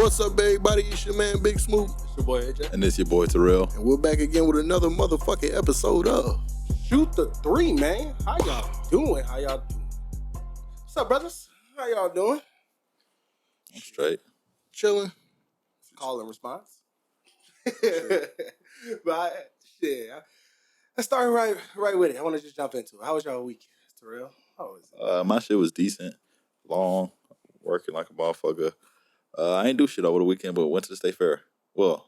What's up, everybody? It's your man, Big Smoot. It's your boy, AJ. And it's your boy, Terrell. And we're back again with another motherfucking episode of Shoot Da Thr33, man. How y'all doing? What's up, brothers? How y'all doing? I'm straight. Chilling. Call and response. But, shit. Let's start right with it. I want to just jump into it. How was y'all weekend, Terrell? How was it? My shit was decent. Long. Working like a motherfucker. I ain't do shit over the weekend, but went to the state fair. Well,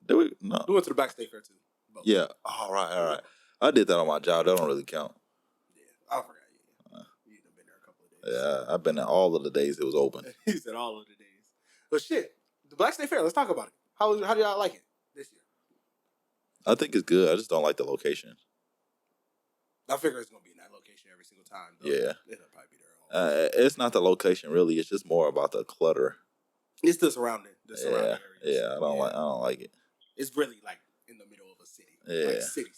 did we? No. We went to the Black State Fair, too. Both. Yeah. All right. I did that on my job. That don't really count. Yeah, I forgot. You've been there a couple of days. Yeah, I've been there all of the days it was open. He said all of the days. But shit, the Black State Fair, let's talk about it. How do y'all like it this year? I think it's good. I just don't like the location. I figure it's going to be in that location every single time, though. Yeah. It'll probably be there. It's not the location, really. It's just more about the clutter. It's the surrounding areas. Yeah, I don't like it. It's really like in the middle of a city. Yeah. Like city.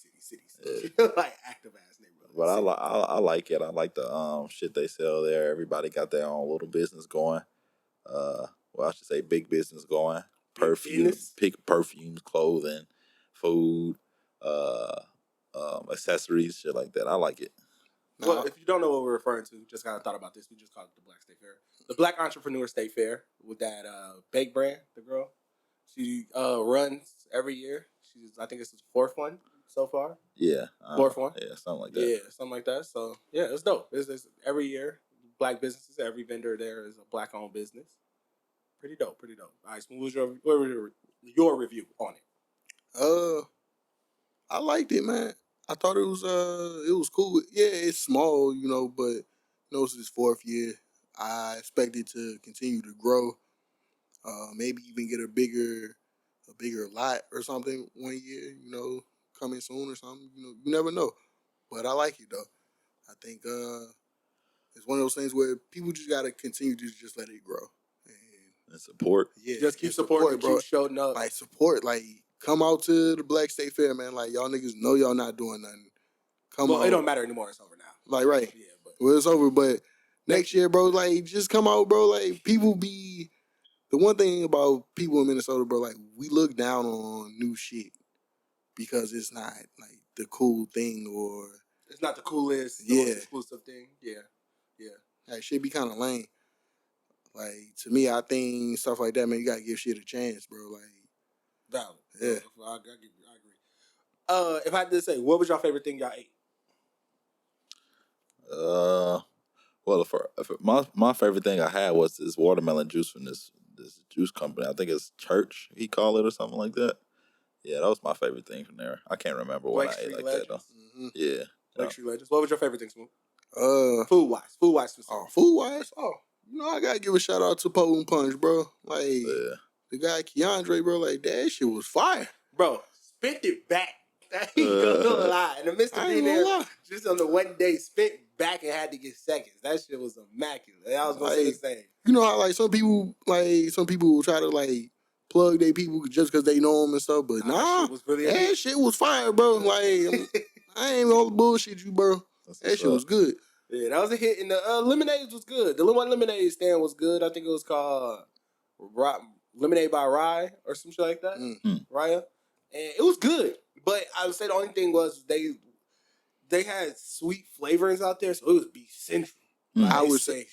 Yeah. Like active ass neighborhood. But I like it. I like the shit they sell there. Everybody got their own little business going. Well, I should say big business going. Perfumes, clothing, food, accessories, shit like that. I like it. Well, if you don't know what we're referring to, just kind of thought about this. We just called it the Black State Fair. The Black Entrepreneur State Fair with that bake brand, the girl. She runs every year. I think it's the fourth one so far. Yeah. Fourth one? Yeah, something like that. Yeah, something like that. So, yeah, it's dope. It's every year, black businesses, every vendor there is a black-owned business. Pretty dope. All right, so what was your review on it? I liked it, man. I thought it was cool. Yeah, it's small, but it's his fourth year. I expect it to continue to grow. Maybe even get a bigger lot or something one year, coming soon or something. You never know. But I like it though. I think it's one of those things where people just gotta continue to just let it grow. And support. Yeah. Just keep supporting, bro. Keep showing up. Like support, come out to the Black State Fair, man. Like y'all niggas know y'all not doing nothing. Come on. It don't matter anymore. It's over now. Like, right. Yeah, but it's over. But next year, bro, just come out, bro. Like, people be... The one thing about people in Minnesota, bro, like, we look down on new shit because it's not, like, the cool thing or... It's not the coolest, the most exclusive thing. Yeah. Like, shit be kind of lame. Like, to me, I think stuff like that, man, you gotta give shit a chance, bro. Like... Valid. Yeah. I agree. If I had to say, what was your favorite thing y'all ate? Well, my favorite thing I had was this watermelon juice from this juice company. I think it's Church, he called it, or something like that. Yeah, that was my favorite thing from there. I can't remember what I ate like that, though. Mm-hmm. Yeah. Lake Street Legends. What was your favorite thing, Smoot? Food-wise. Specifically. Food-wise? Oh, I gotta give a shout-out to Potent Punch, bro. Like, the guy Keandre, bro, like, that shit was fire. Bro, spent it back. He gonna lie. And the Mr. B there, just on the one day, spent back and had to get seconds. That shit was immaculate. I was gonna say the same. You know how, some people will try to, plug their people just because they know them and stuff, but that shit was fire, bro. Like, I ain't gonna bullshit you, bro. That shit was good. Yeah, that was a hit. And the lemonade was good. The one lemonade stand was good. I think it was called Lemonade by Rye or some shit like that. Mm-hmm. Raya. And it was good. But I would say the only thing was they had sweet flavorings out there, so it was beef central. I would say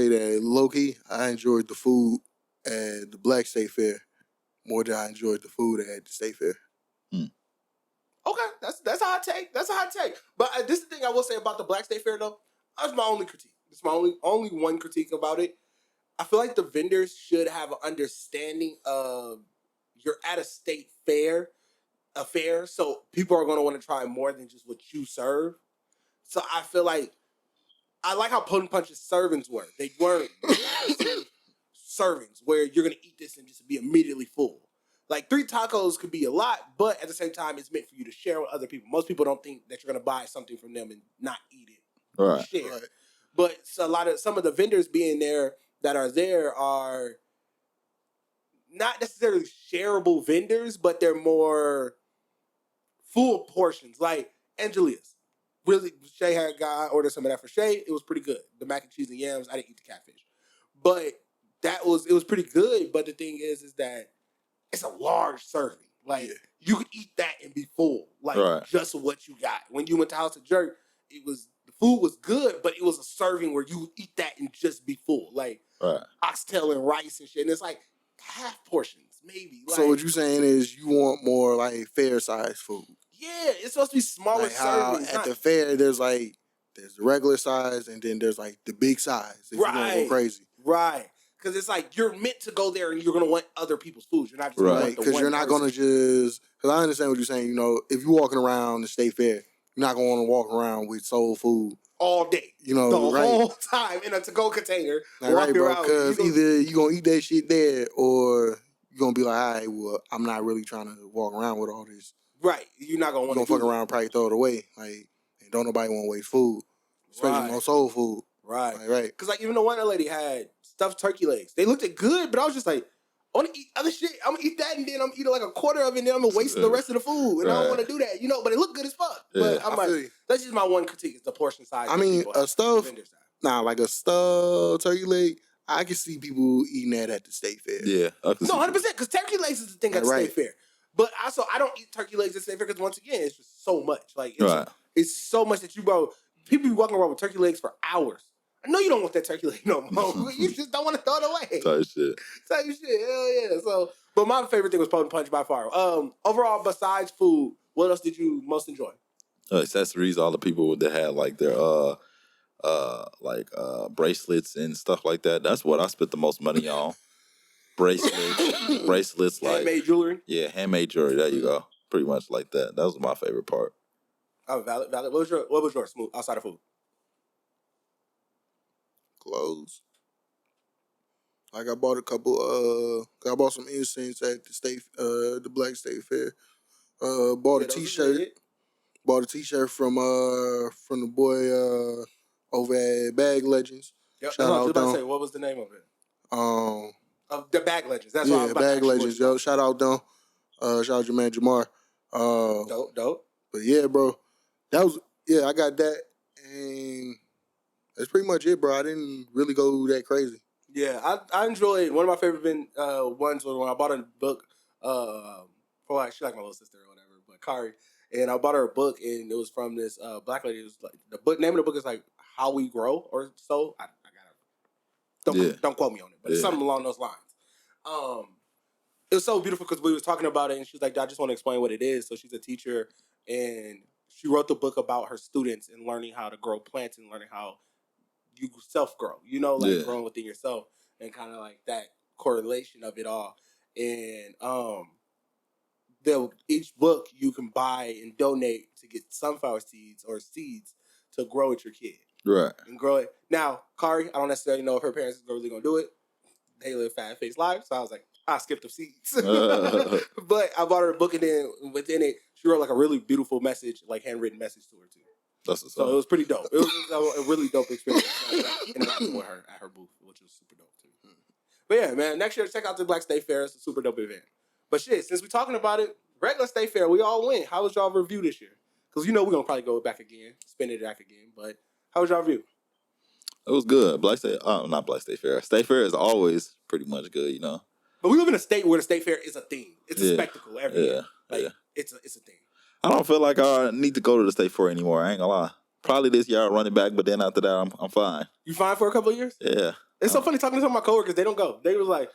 that low-key, I enjoyed the food at the Black State Fair more than I enjoyed the food at the State Fair. Okay, that's a hot take. But this is the thing I will say about the Black State Fair, though. That's my only critique. It's my only one critique about it. I feel like the vendors should have an understanding of you're at a state fair, so people are going to want to try more than just what you serve. So I feel like I like how Potent Punch's servings were. They weren't servings where you're going to eat this and just be immediately full. Like 3 tacos could be a lot, but at the same time, it's meant for you to share with other people. Most people don't think that you're going to buy something from them and not eat it. Right. Share. Right. But some of the vendors being there that are there are not necessarily shareable vendors, but they're more full portions. Like Angelia's. Really, Bshigh had a guy order some of that for Bshigh. It was pretty good. The mac and cheese and yams, I didn't eat the catfish. But it was pretty good. But the thing is that it's a large serving. Like you could eat that and be full, like just what you got. When you went to House of Jerk, the food was good, but it was a serving where you eat that and just be full, like oxtail and rice and shit. And it's like half portions, maybe. Like, so what you saying is you want more like fair size food? Yeah, it's supposed to be smaller like how servings. At the fair, there's the regular size, and then there's like the big size. If you want to go crazy, right? Because it's like you're meant to go there and you're gonna want other people's food. You're not just gonna want the because you're not gonna just. Because I understand what you're saying. You know, if you're walking around the state fair, you're not gonna want to walk around with soul food all day. You know, the whole time in a to-go container. Right, bro. Because either you gonna eat that shit there, or you're gonna be like, all right, well, I'm not really trying to walk around with all this. Right, you're not gonna want to fuck around, and probably throw it away. Like, and don't nobody want to waste food, especially on soul food. Right, right. Because like even the one lady had stuffed turkey legs. They looked good, but I was just like, I want to eat other shit. I'm gonna eat that, and then I'm eating like a quarter of it, and then I'm gonna waste the rest of the food, and I don't want to do that, you know. But it looked good as fuck. But I'm like, that's just my one critique: is the portion size. I mean, a stuffed, like a stuffed turkey leg. I can see people eating that at the state fair. Yeah, no, 100%. Because turkey legs is the thing at the state fair. But also, I don't eat turkey legs at the state fair because once again, it's just so much. Like it's so much that people be walking around with turkey legs for hours. I know you don't want that turkey leg no more. You just don't want to throw it away. Type shit. Hell yeah. So, but my favorite thing was Potent Punch by far. Overall, besides food, what else did you most enjoy? Accessories. All the people that had like their bracelets and stuff like that. That's what I spent the most money on. Bracelets, like handmade jewelry. Yeah, handmade jewelry. There you go. Pretty much like that. That was my favorite part. Oh, valid. What was yours, Smoot, outside of food? Clothes. Like I bought I bought some incense at the Black State Fair. Bought a t-shirt. Bought a t-shirt from the boy over at Bag Legends. Yep, shout out to them. What was the name of it? Of the Bag Legends. That's what I'm about Bag Legends. Yo, shout out them. Shout out your man Jamar. Dope. But yeah, bro, I got that, and that's pretty much it, bro. I didn't really go that crazy. Yeah, I enjoyed one of my favorite ones was when I bought a book for she like my little sister or whatever, but Kari, and I bought her a book, and it was from this black lady. It was like name of the book is like How We Grow or so. I don't quote me on it, but it's something along those lines. It was so beautiful because we was talking about it, and she was like, I just want to explain what it is. So she's a teacher, and she wrote the book about her students and learning how to grow plants and learning how you self-grow, growing within yourself and kind of like that correlation of it all. And each book you can buy and donate to get sunflower seeds or seeds to grow with your kid. Right. And grow it. Now, Kari, I don't necessarily know if her parents are really going to do it. They live fat-faced lives, so I was like, I skipped the seeds. But I bought her a book, and then within it, she wrote like a really beautiful message, like handwritten message to her too. So it was pretty dope. It was a really dope experience. Interacting with her at her booth, which was super dope too. But yeah, man, next year check out the Black State Fair. It's a super dope event. But shit, since we're talking about it, regular State Fair, we all went. How was y'all review this year? Because we're gonna probably go back again, spin it back again. But how was y'all review? It was good. Not Black State Fair. State Fair is always pretty much good, you know. But we live in a state where the State Fair is a thing. It's a spectacle every year. It's a thing. I don't feel like I need to go to the State Fair anymore. I ain't gonna lie. Probably this year I'll run it back, but then after that I'm fine. You fine for a couple of years? Yeah. It's so funny talking to some of my coworkers. They don't go. They was like,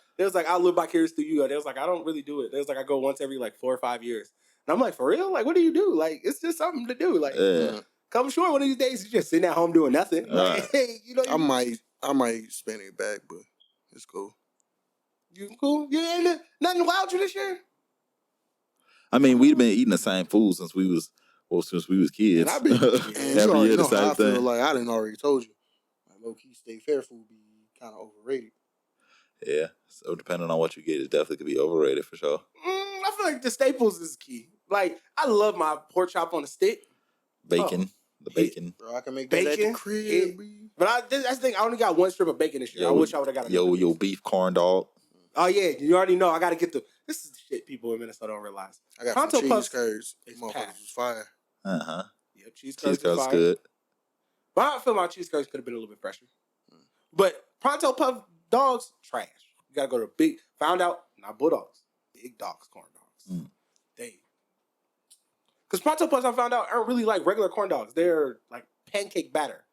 I live vicarious through you. They was like, I don't really do it. They was like, I go once every like 4 or 5 years. And I'm like, for real? Like, what do you do? Like, it's just something to do. Like, come short one of these days, you just sitting at home doing nothing. Like, hey, I might spin it back, but it's cool. You cool? You ain't nothing wild you this year? I mean, we've been eating the same food since we was kids. And I've been every year the same thing. Feel like I didn't already told you. Low key State Fair food be kind of overrated. Yeah, so depending on what you get, it definitely could be overrated for sure. I feel like the staples is key. Like, I love my pork chop on a stick. Bacon. The bacon. Bro, I can make that at the crib. But that's the thing. I only got one strip of bacon this year. I wish I would have got your beef corn dog. Oh, yeah. You already know. I got to get this is the shit people in Minnesota don't realize. I got some cheese curds. Motherfuckers was fire. Uh-huh. Yep, cheese curds was good. But I feel my cheese curds could have been a little bit fresher. But Pronto Puff Dogs, trash. You gotta go to big. Found out, not bulldogs, big dogs, corn dogs. They. Because Pronto Pups, I found out, aren't really like regular corn dogs. They're like pancake batter.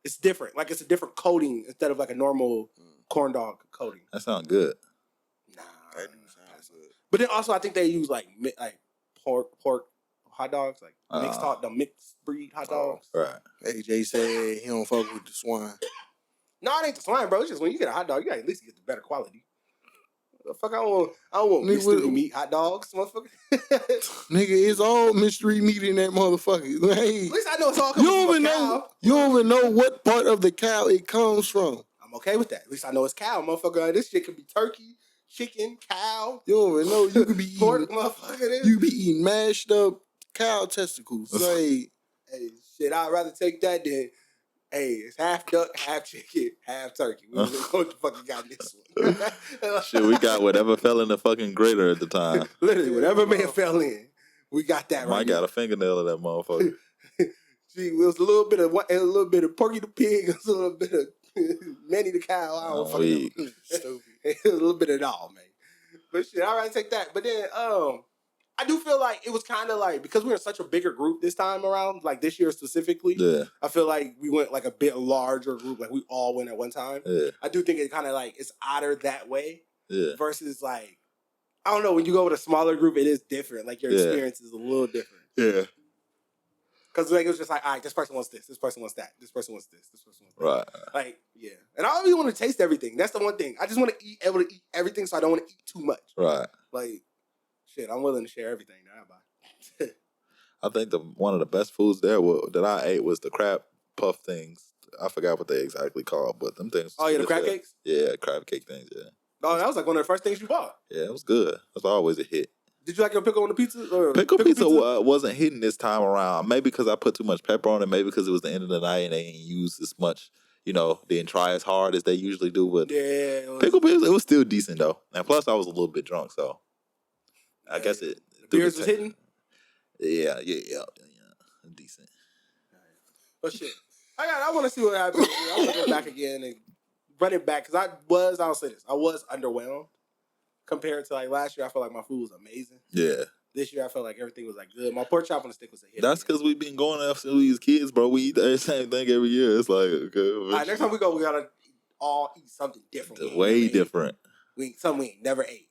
It's different. Like it's a different coating instead of like a normal corn dog coating. That sounds good. Nah, That do sound good. but then also I think they use like pork hot dogs, like the mixed breed hot dogs. Right. AJ said he don't fuck with the swine. No, it ain't the swine, bro. It's just when you get a hot dog, you gotta at least get the better quality. The fuck, I don't want mystery meat hot dogs, motherfucker. Nigga, it's all mystery meat in that motherfucker. Like, At least I know it's all coming from a cow. You don't even know what part of the cow it comes from. I'm okay with that. At least I know it's cow, motherfucker. This shit could be turkey, chicken, cow. You don't even know. You could be pork, eating, motherfucker. You could be eating mashed up cow testicles. Like, hey, shit, I'd rather take that than, hey, it's half duck, half chicken, half turkey. We don't know what the fuck you got this one. Shit, we got whatever fell in the fucking grater at the time. Literally, whatever man fell in, we got that right. I got a fingernail of that motherfucker. Gee, it was a little bit of Porky the Pig, it was a little bit of Manny the Cow. I don't fucking know. Stupid. It was a little bit of it all, man. But shit, I'd rather take that. But then, I do feel like it was kind of like, because we were in such a bigger group this time around, like this year specifically, I feel like we went like a bit larger group, like we all went at one time. I do think it kind of like, it's odder that way versus like, I don't know, when you go with a smaller group, it is different. Like your experience is a little different. Yeah. Because like, it was just like, all right, this person wants this person wants that, this person wants this person wants that. Right. Like, yeah. And I don't really want to taste everything. That's the one thing. I just want to able to eat everything, so I don't want to eat too much. Right. Like, shit, I'm willing to share everything now. Bye. I think one of the best foods there that I ate was the crab puff things. I forgot what they exactly called, but them things. Oh, yeah, the crab cakes? Yeah, crab cake things, yeah. Oh, that was like one of the first things you bought. Yeah, it was good. It was always a hit. Did you like your pickle on the pizza? Or pickle pizza wasn't hitting this time around. Maybe because I put too much pepper on it. Maybe because it was the end of the night and they didn't use as much, didn't try as hard as they usually do. But pickle pizza, it was still decent, though. And plus, I was a little bit drunk, so I guess it... Beers was hitting? Yeah. Decent. But shit. I want to see what happens. I want to go back again and run it back. Because I'll say this, I was underwhelmed. Compared to like last year, I felt like my food was amazing. Yeah. This year, I felt like everything was like good. My pork chop on the stick was a hit. That's because we've been going after these kids, bro. We eat the same thing every year. It's like, okay. All right, next time we go, we gotta all eat something different. Way different. We eat something we ain't never ate.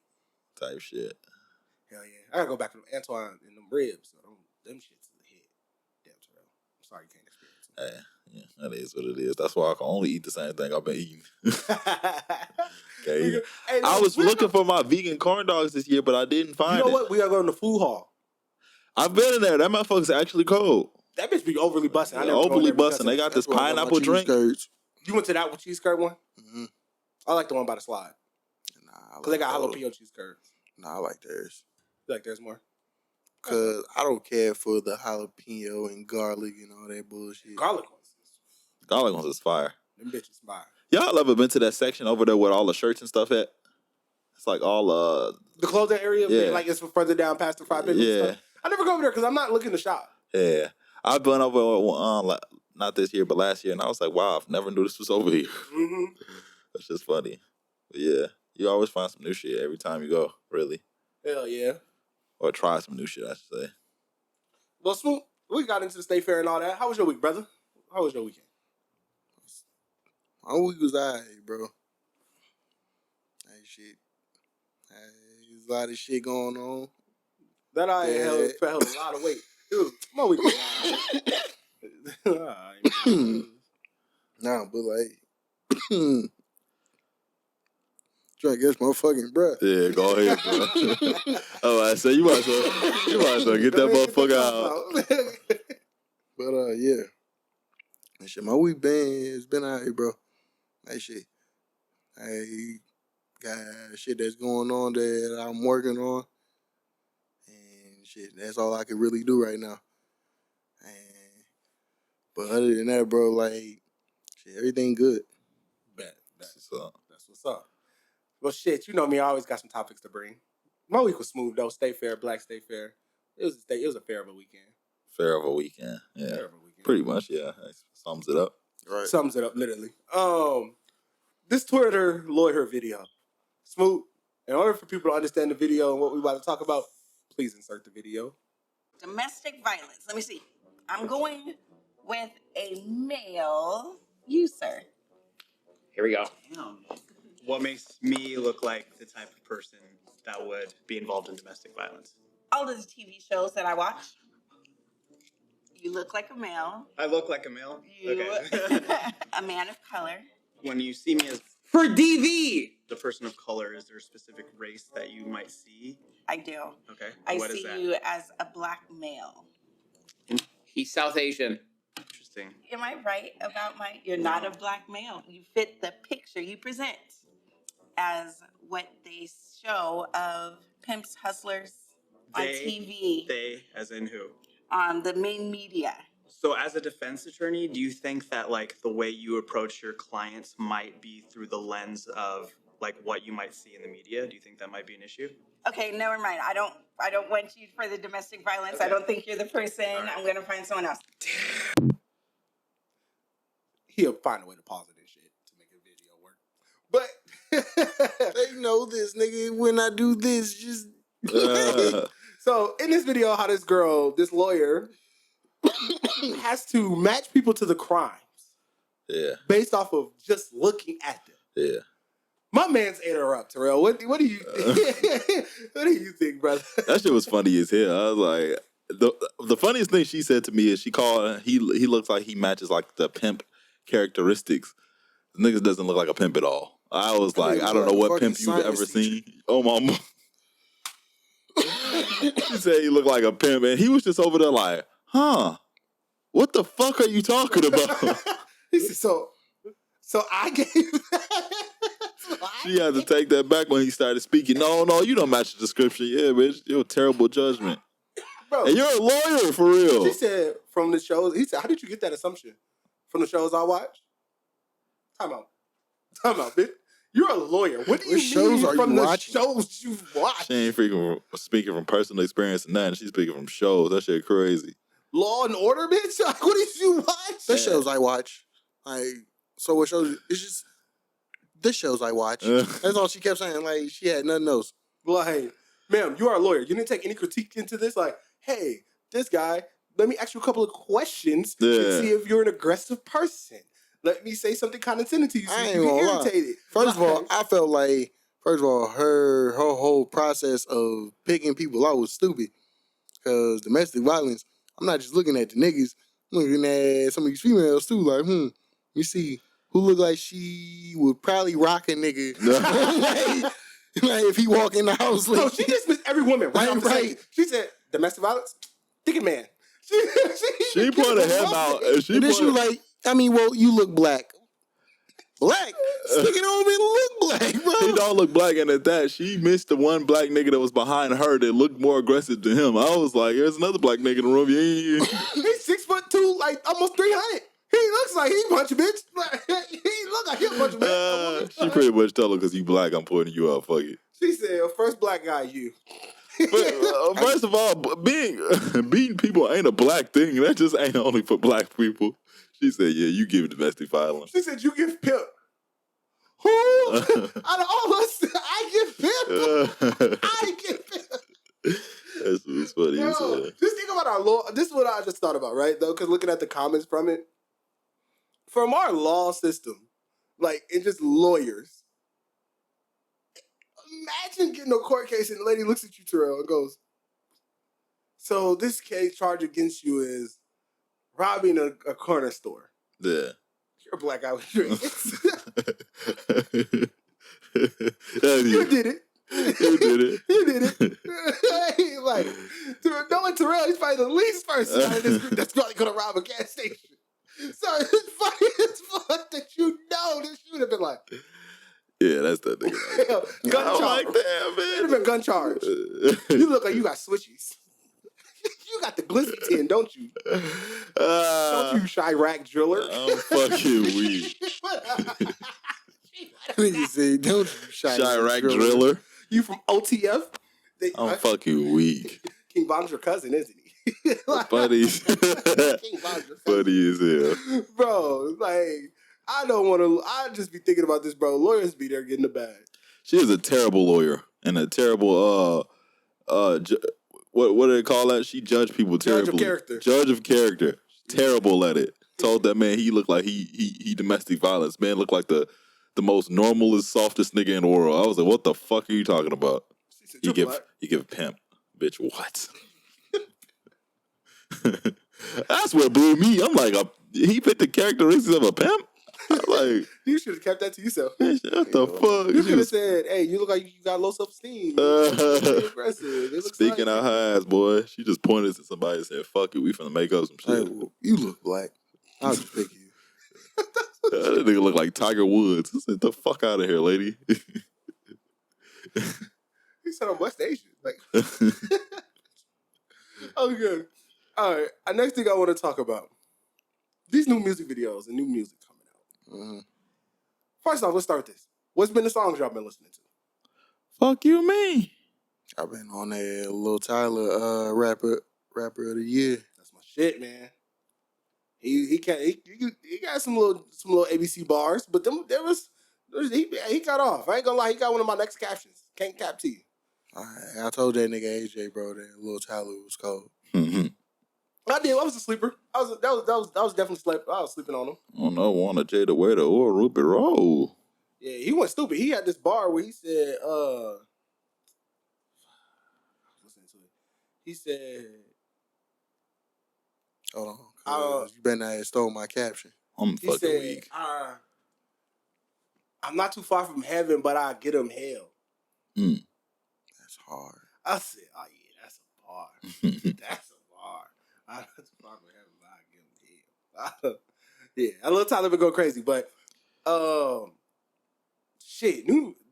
Type shit. Hell yeah. I gotta go back to Antoine and them ribs. So them shits is a hit. Damn, Terrell. I'm sorry you can't experience it. Yeah, that is what it is. That's why I can only eat the same thing I've been eating. Okay. Hey, I was looking for my vegan corn dogs this year, but I didn't find it. You know what? We gotta go in the food hall. I've been in there. That motherfucker's actually cold. That bitch be overly busting. Overly busting. They got this pineapple drink. You went to that cheese curd one? Mm-hmm. I like the one by the slide. Nah, because they got jalapeno cheese curds. Nah, I like theirs. You like theirs more? Because I don't care for the jalapeno and garlic and all that bullshit. Garlic ones is fire. Them bitches fire. Y'all ever been to that section over there with all the shirts and stuff at? It's like all the clothing area? Yeah. Like it's further down past the fried pickles? Yeah. I never go over there because I'm not looking to shop. Yeah. I've been over not this year, but last year, and I was like, wow, I never knew this was over here. Mm-hmm. That's just funny. But yeah, you always find some new shit every time you go, really. Hell yeah. Or try some new shit, I should say. Well, Smoot, we got into the state fair and all that. How was your week, brother? How was your weekend? My week was alright, bro. Hey, shit. There's a lot of shit going on. That I held a lot of weight. Dude, my week was alright. Nah, but like... trying to catch my fucking breath. Yeah, go ahead, bro. All right, so you might as well get that motherfucker out. But yeah. And shit, my week it's been out here, bro. Hey, shit. Hey, got shit that's going on that I'm working on. And shit, that's all I can really do right now. But other than that, bro, like, shit, everything good. That's what's up. Well, shit, you know me, I always got some topics to bring. My week was smooth, though. State fair, Black State Fair. It was a fair of a weekend. Fair of a weekend, yeah. Fair of a weekend. Pretty much, yeah. That sums it up. Right. Sums it up, literally. this Twitter lawyer video. Smoot, in order for people to understand the video and what we're about to talk about, please insert the video. Domestic violence. Let me see. I'm going with a male. You, sir. Here we go. Damn. What makes me look like the type of person that would be involved in domestic violence? All of the TV shows that I watch. You look like a male. I look like a male? You, Okay. a man of color. When you see me as For DV! the person of color, is there a specific race that you might see? I do. Okay. I What is see that? you as a black male. He's South Asian. Interesting. Am I right about my? You're not a black male. You fit the picture you present as what they show of pimps, hustlers on TV. They, as in who? On the MnMedia. So as a defense attorney, do you think that like the way you approach your clients might be through the lens of like what you might see in the media? Do you think that might be an issue? Okay, never mind. I don't want you for the domestic violence. Okay. I don't think you're the person. Right. I'm gonna find someone else. He'll find a way to pause it and shit to make a video work. But They know this, nigga. When I do this, just so in this video, how this lawyer, has to match people to the crimes Yeah, based off of just looking at them. yeah. My man's ate her up, Terrell. What do you what do you think, brother? That shit was funny as hell. I was like, the funniest thing she said to me is she called he looks like he matches like the pimp characteristics. The nigga doesn't look like a pimp at all. I was like, I don't know what pimp you've ever seen. Oh my. She said he looked like a pimp, and he was just over there like, huh? What the fuck are you talking about? He said, so I gave She had to take that back when he started speaking. No, you don't match the description. Yeah, bitch, you're a terrible judgment. Bro, And you're a lawyer for real. she said from the shows, he said, how did you get that assumption? From the shows I watch? Time out, bitch. You're a lawyer. What do you What shows mean are from you the watching? shows you watch? She ain't freaking speaking from personal experience and nothing. She's speaking from shows. That shit crazy. Law and Order, bitch? Like, what did you watch? the shows I watch. Like, so what shows? It's just the shows I watch. That's all she kept saying. Like, she had nothing else. Like, ma'am, you are a lawyer. You didn't take any critique into this. Like, hey, this guy, let me ask you a couple of questions Yeah. and see if you're an aggressive person. Let me say something condescending to you so I you ain't get gonna lie. irritated. First of all, Like, I felt like, her whole process of picking people out was stupid. Because domestic violence, I'm not just looking at the niggas. I'm looking at some of these females too. Like, you see who look like she would probably rock a nigga. like if he walk in the house. no, Like, she dismissed every woman right off the Right. second. She said, domestic violence? Thicket man. She pointed him out. And and then she was like, I mean, well, you look black. Black? Stick it on me, look black, bro. He don't look black, and at that, she missed the one black nigga that was behind her that looked more aggressive than him. I was like, there's another black nigga in the room. He's 6'2", like almost 300. He looks like he punch a bitch. Like, he look like he punch a bitch. She pretty much told him, because you black, I'm pointing you out. Fuck it. She said, first black guy, you. But first of all, beating people ain't a black thing. That just ain't only for black people. She said, yeah, you give domestic violence. She said, you give pimp. Who? Out of all us, I give pimp. I give pimp. That's what's funny as hell. Just think about our law. This is what I just thought about, right? Though, because looking at the comments from it, from our law system, like, it's just lawyers. Imagine getting a court case and the lady looks at you, Terrell, and goes, so this case charge against you is robbing a corner store. Yeah. You're a black guy with dreads. You did it. You did it. You did it. Hey, like, knowing Terrell, he's probably the least person out of this group that's probably going to rob a gas station. So it's funny as fuck that you know this. You would have been like, Yeah, that's that nigga. gun charge. Like that, It would have man. been gun charge. You look like you got switchies. You got the glisten, don't you? Don't you, Chirac driller? I'm fucking weak. Nigga said, don't you Chirac driller. You from OTF? I'm fucking weak. King Bond's your cousin, isn't he? Funny. King Bond's your cousin. Funny as hell. Bro, like, I don't want to. I just be thinking about this, bro. Lawyers be there getting the bag. She is a terrible lawyer and a terrible what do they call that? She judged people terribly. Judge of character. Judge of character. Terrible at it. Told that man he looked like he domestic violence. Man looked like the most normalest, softest nigga in the world. I was like, what the fuck are you talking about? You give pimp. Bitch, what? That's what blew me. I'm like, he picked the characteristics of a pimp? I'm like, you should have kept that to yourself. What the fuck? You could have said, hey, you look like you got low self-esteem. Aggressive. Speaking out her ass, boy. She just pointed to somebody and said, fuck it, we finna make up some shit. Hey, well, you look black. I'll just pick you. That nigga look like Tiger Woods. I said, the fuck out of here, lady. He said I'm West Asian. Like, oh, good. All right. Next thing I want to talk about. These new music videos and new music coming out. Mm-hmm. First off, let's start with this. What's been the songs y'all been listening to? Fuck you, me. I've been on that Lil Tyler rapper of the year. That's my shit, man. He got some little ABC bars, but he got off. I ain't gonna lie, he got one of my next captions. Can't cap to you. I told that nigga AJ, bro, that Lil Tyler was cold. Mm-hmm. I did. I was a sleeper. That was definitely slept. I was sleeping on him. Oh no, want a Jada Waiter or a Ruby Roll. Yeah, he went stupid. He had this bar where he said, listen to it. He said, hold on, you better not have stole my caption. I'm fucking weak. I'm not too far from heaven, but I get him hell. That's hard. I said, oh yeah, that's a bar. That's a bar. I'm not too far from heaven, but I get him hell. Yeah, I love Tyler been go crazy, but shit,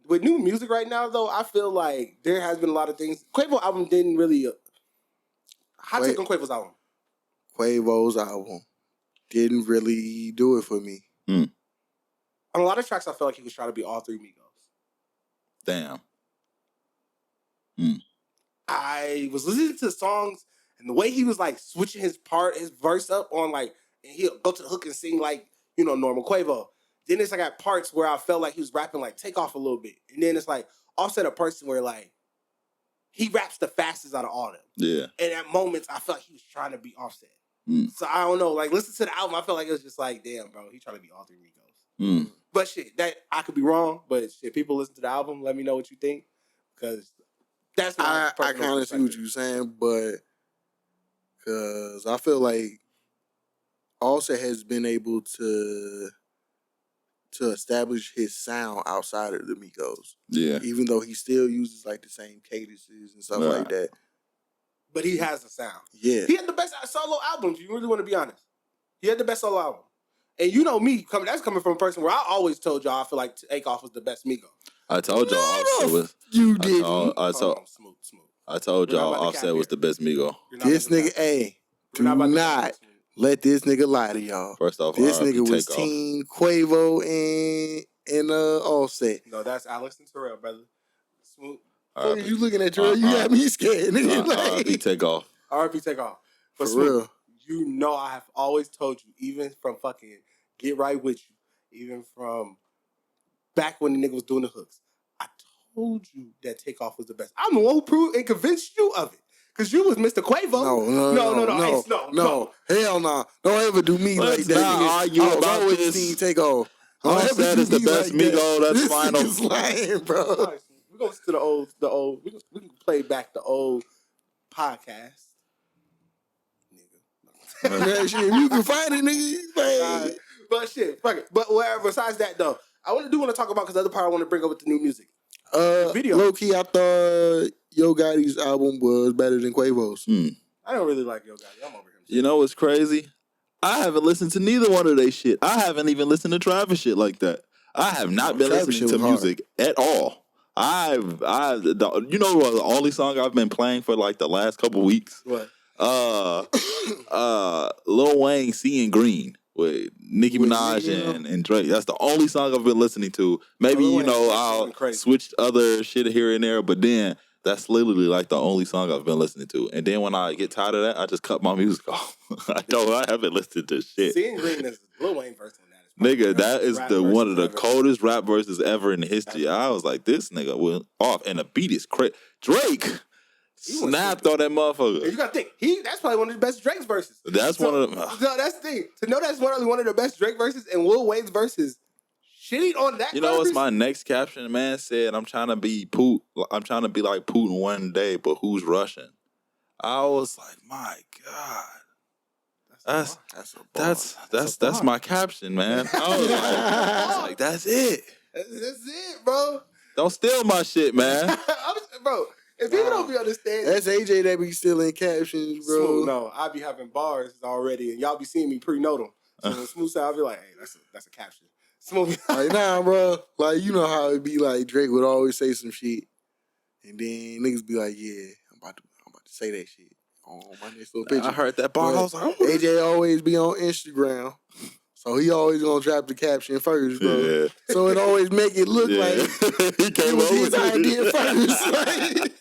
with new music right now though, I feel like there has been a lot of things. Quavo album didn't really hot take on Quavo's album. Quavo's album didn't really do it for me. On a lot of tracks, I felt like he was trying to be all three Migos. Damn. I was listening to the songs and the way he was like switching his verse up on like, and he'll go to the hook and sing like, normal Quavo. Then it's like at parts where I felt like he was rapping like Take Off a little bit. And then it's like Offset a person where like he raps the fastest out of all of them. Yeah. And at moments I felt like he was trying to be Offset. So I don't know, like listen to the album, I felt like it was just like, damn, bro, he trying to be all three Migos. But shit, that I could be wrong, but shit, people listen to the album, let me know what you think. Because that's my I kind of see what you're saying, but because I feel like Offset has been able to establish his sound outside of the Migos. Yeah. Even though he still uses like the same cadences and stuff like that. But he has a sound. Yeah. He had the best solo album, if you really want to be honest. He had the best solo album. And you know me, that's coming from a person where I always told y'all I feel like Takeoff was the best Migo. I told y'all Offset was. You didn't. I told y'all Offset was the best Migo. This nigga, do not let this nigga lie to y'all. First off, this nigga was Team Quavo and Offset. No, that's Alex and Terrell, brother. Smoot. What are you looking at, Terrell? You got me scared, nigga. RP Takeoff. RP Takeoff. But for real. You know I have always told you, even from fucking Get Right With You, even from back when the nigga was doing the hooks, I told you that Takeoff was the best. I'm the one who proved and convinced you of it. Because you was Mr. Quavo. No. Hell no. Don't ever do me like that. Let's not argue about this. Takeoff. Offset is the best Migo. That's final. This nigga's lying, bro. Right, we're going to listen to the old. We can play back the old podcast. Nigga. Shit, you can find it, nigga. But shit, fuck it. But besides that, though, I want to talk about, because the other part I want to bring up with the new music. Video. Low key, I thought Yo Gotti's album was better than Quavo's. I don't really like Yo Gotti. I'm over him. You know what's crazy? I haven't listened to neither one of they shit. I haven't even listened to Travis shit like that. I have not been listening to music at all. You know the only song I've been playing for like the last couple weeks? What? Lil Wayne, Seeing Green with Nicki Minaj and Drake. That's the only song I've been listening to. Maybe, I'll switch other shit here and there, but then that's literally like the only song I've been listening to. And then when I get tired of that, I just cut my music off. I haven't listened to shit. Seeing Green is Lil Wayne verse on that is Nigga, that is Rap the one of the versus ever. coldest rap verses ever in history. I was like, this nigga went off, and the beat is crazy. Drake He went snapped stupid. on that motherfucker. And you gotta think, that's probably one of the best Drake's verses. That's one of them. So that's the thing. To know that's one of the best Drake verses and Lil Wayne's verses, shitting on that. You know what's my next caption? Man said, I'm trying to be like Putin one day, but who's Russian? I was like, my God. That's my caption, man. I was like, that's it. That's it, bro. Don't steal my shit, man. Bro, if people don't be understanding. That's AJ that be stealing captions, bro. Smooth, no, I be having bars already, and y'all be seeing me pre-note them. So when Smooth said, I'll be like, hey, that's a caption. Smooth. Like, nah, bro. Like, you know how it be like Drake would always say some shit. And then niggas be like, yeah, I'm about to say that shit on my next little picture. I heard that bar. I was like, AJ always be on Instagram. So he always gonna drop the caption first, bro. Yeah. So it always make it look like he came was over his idea first. Like,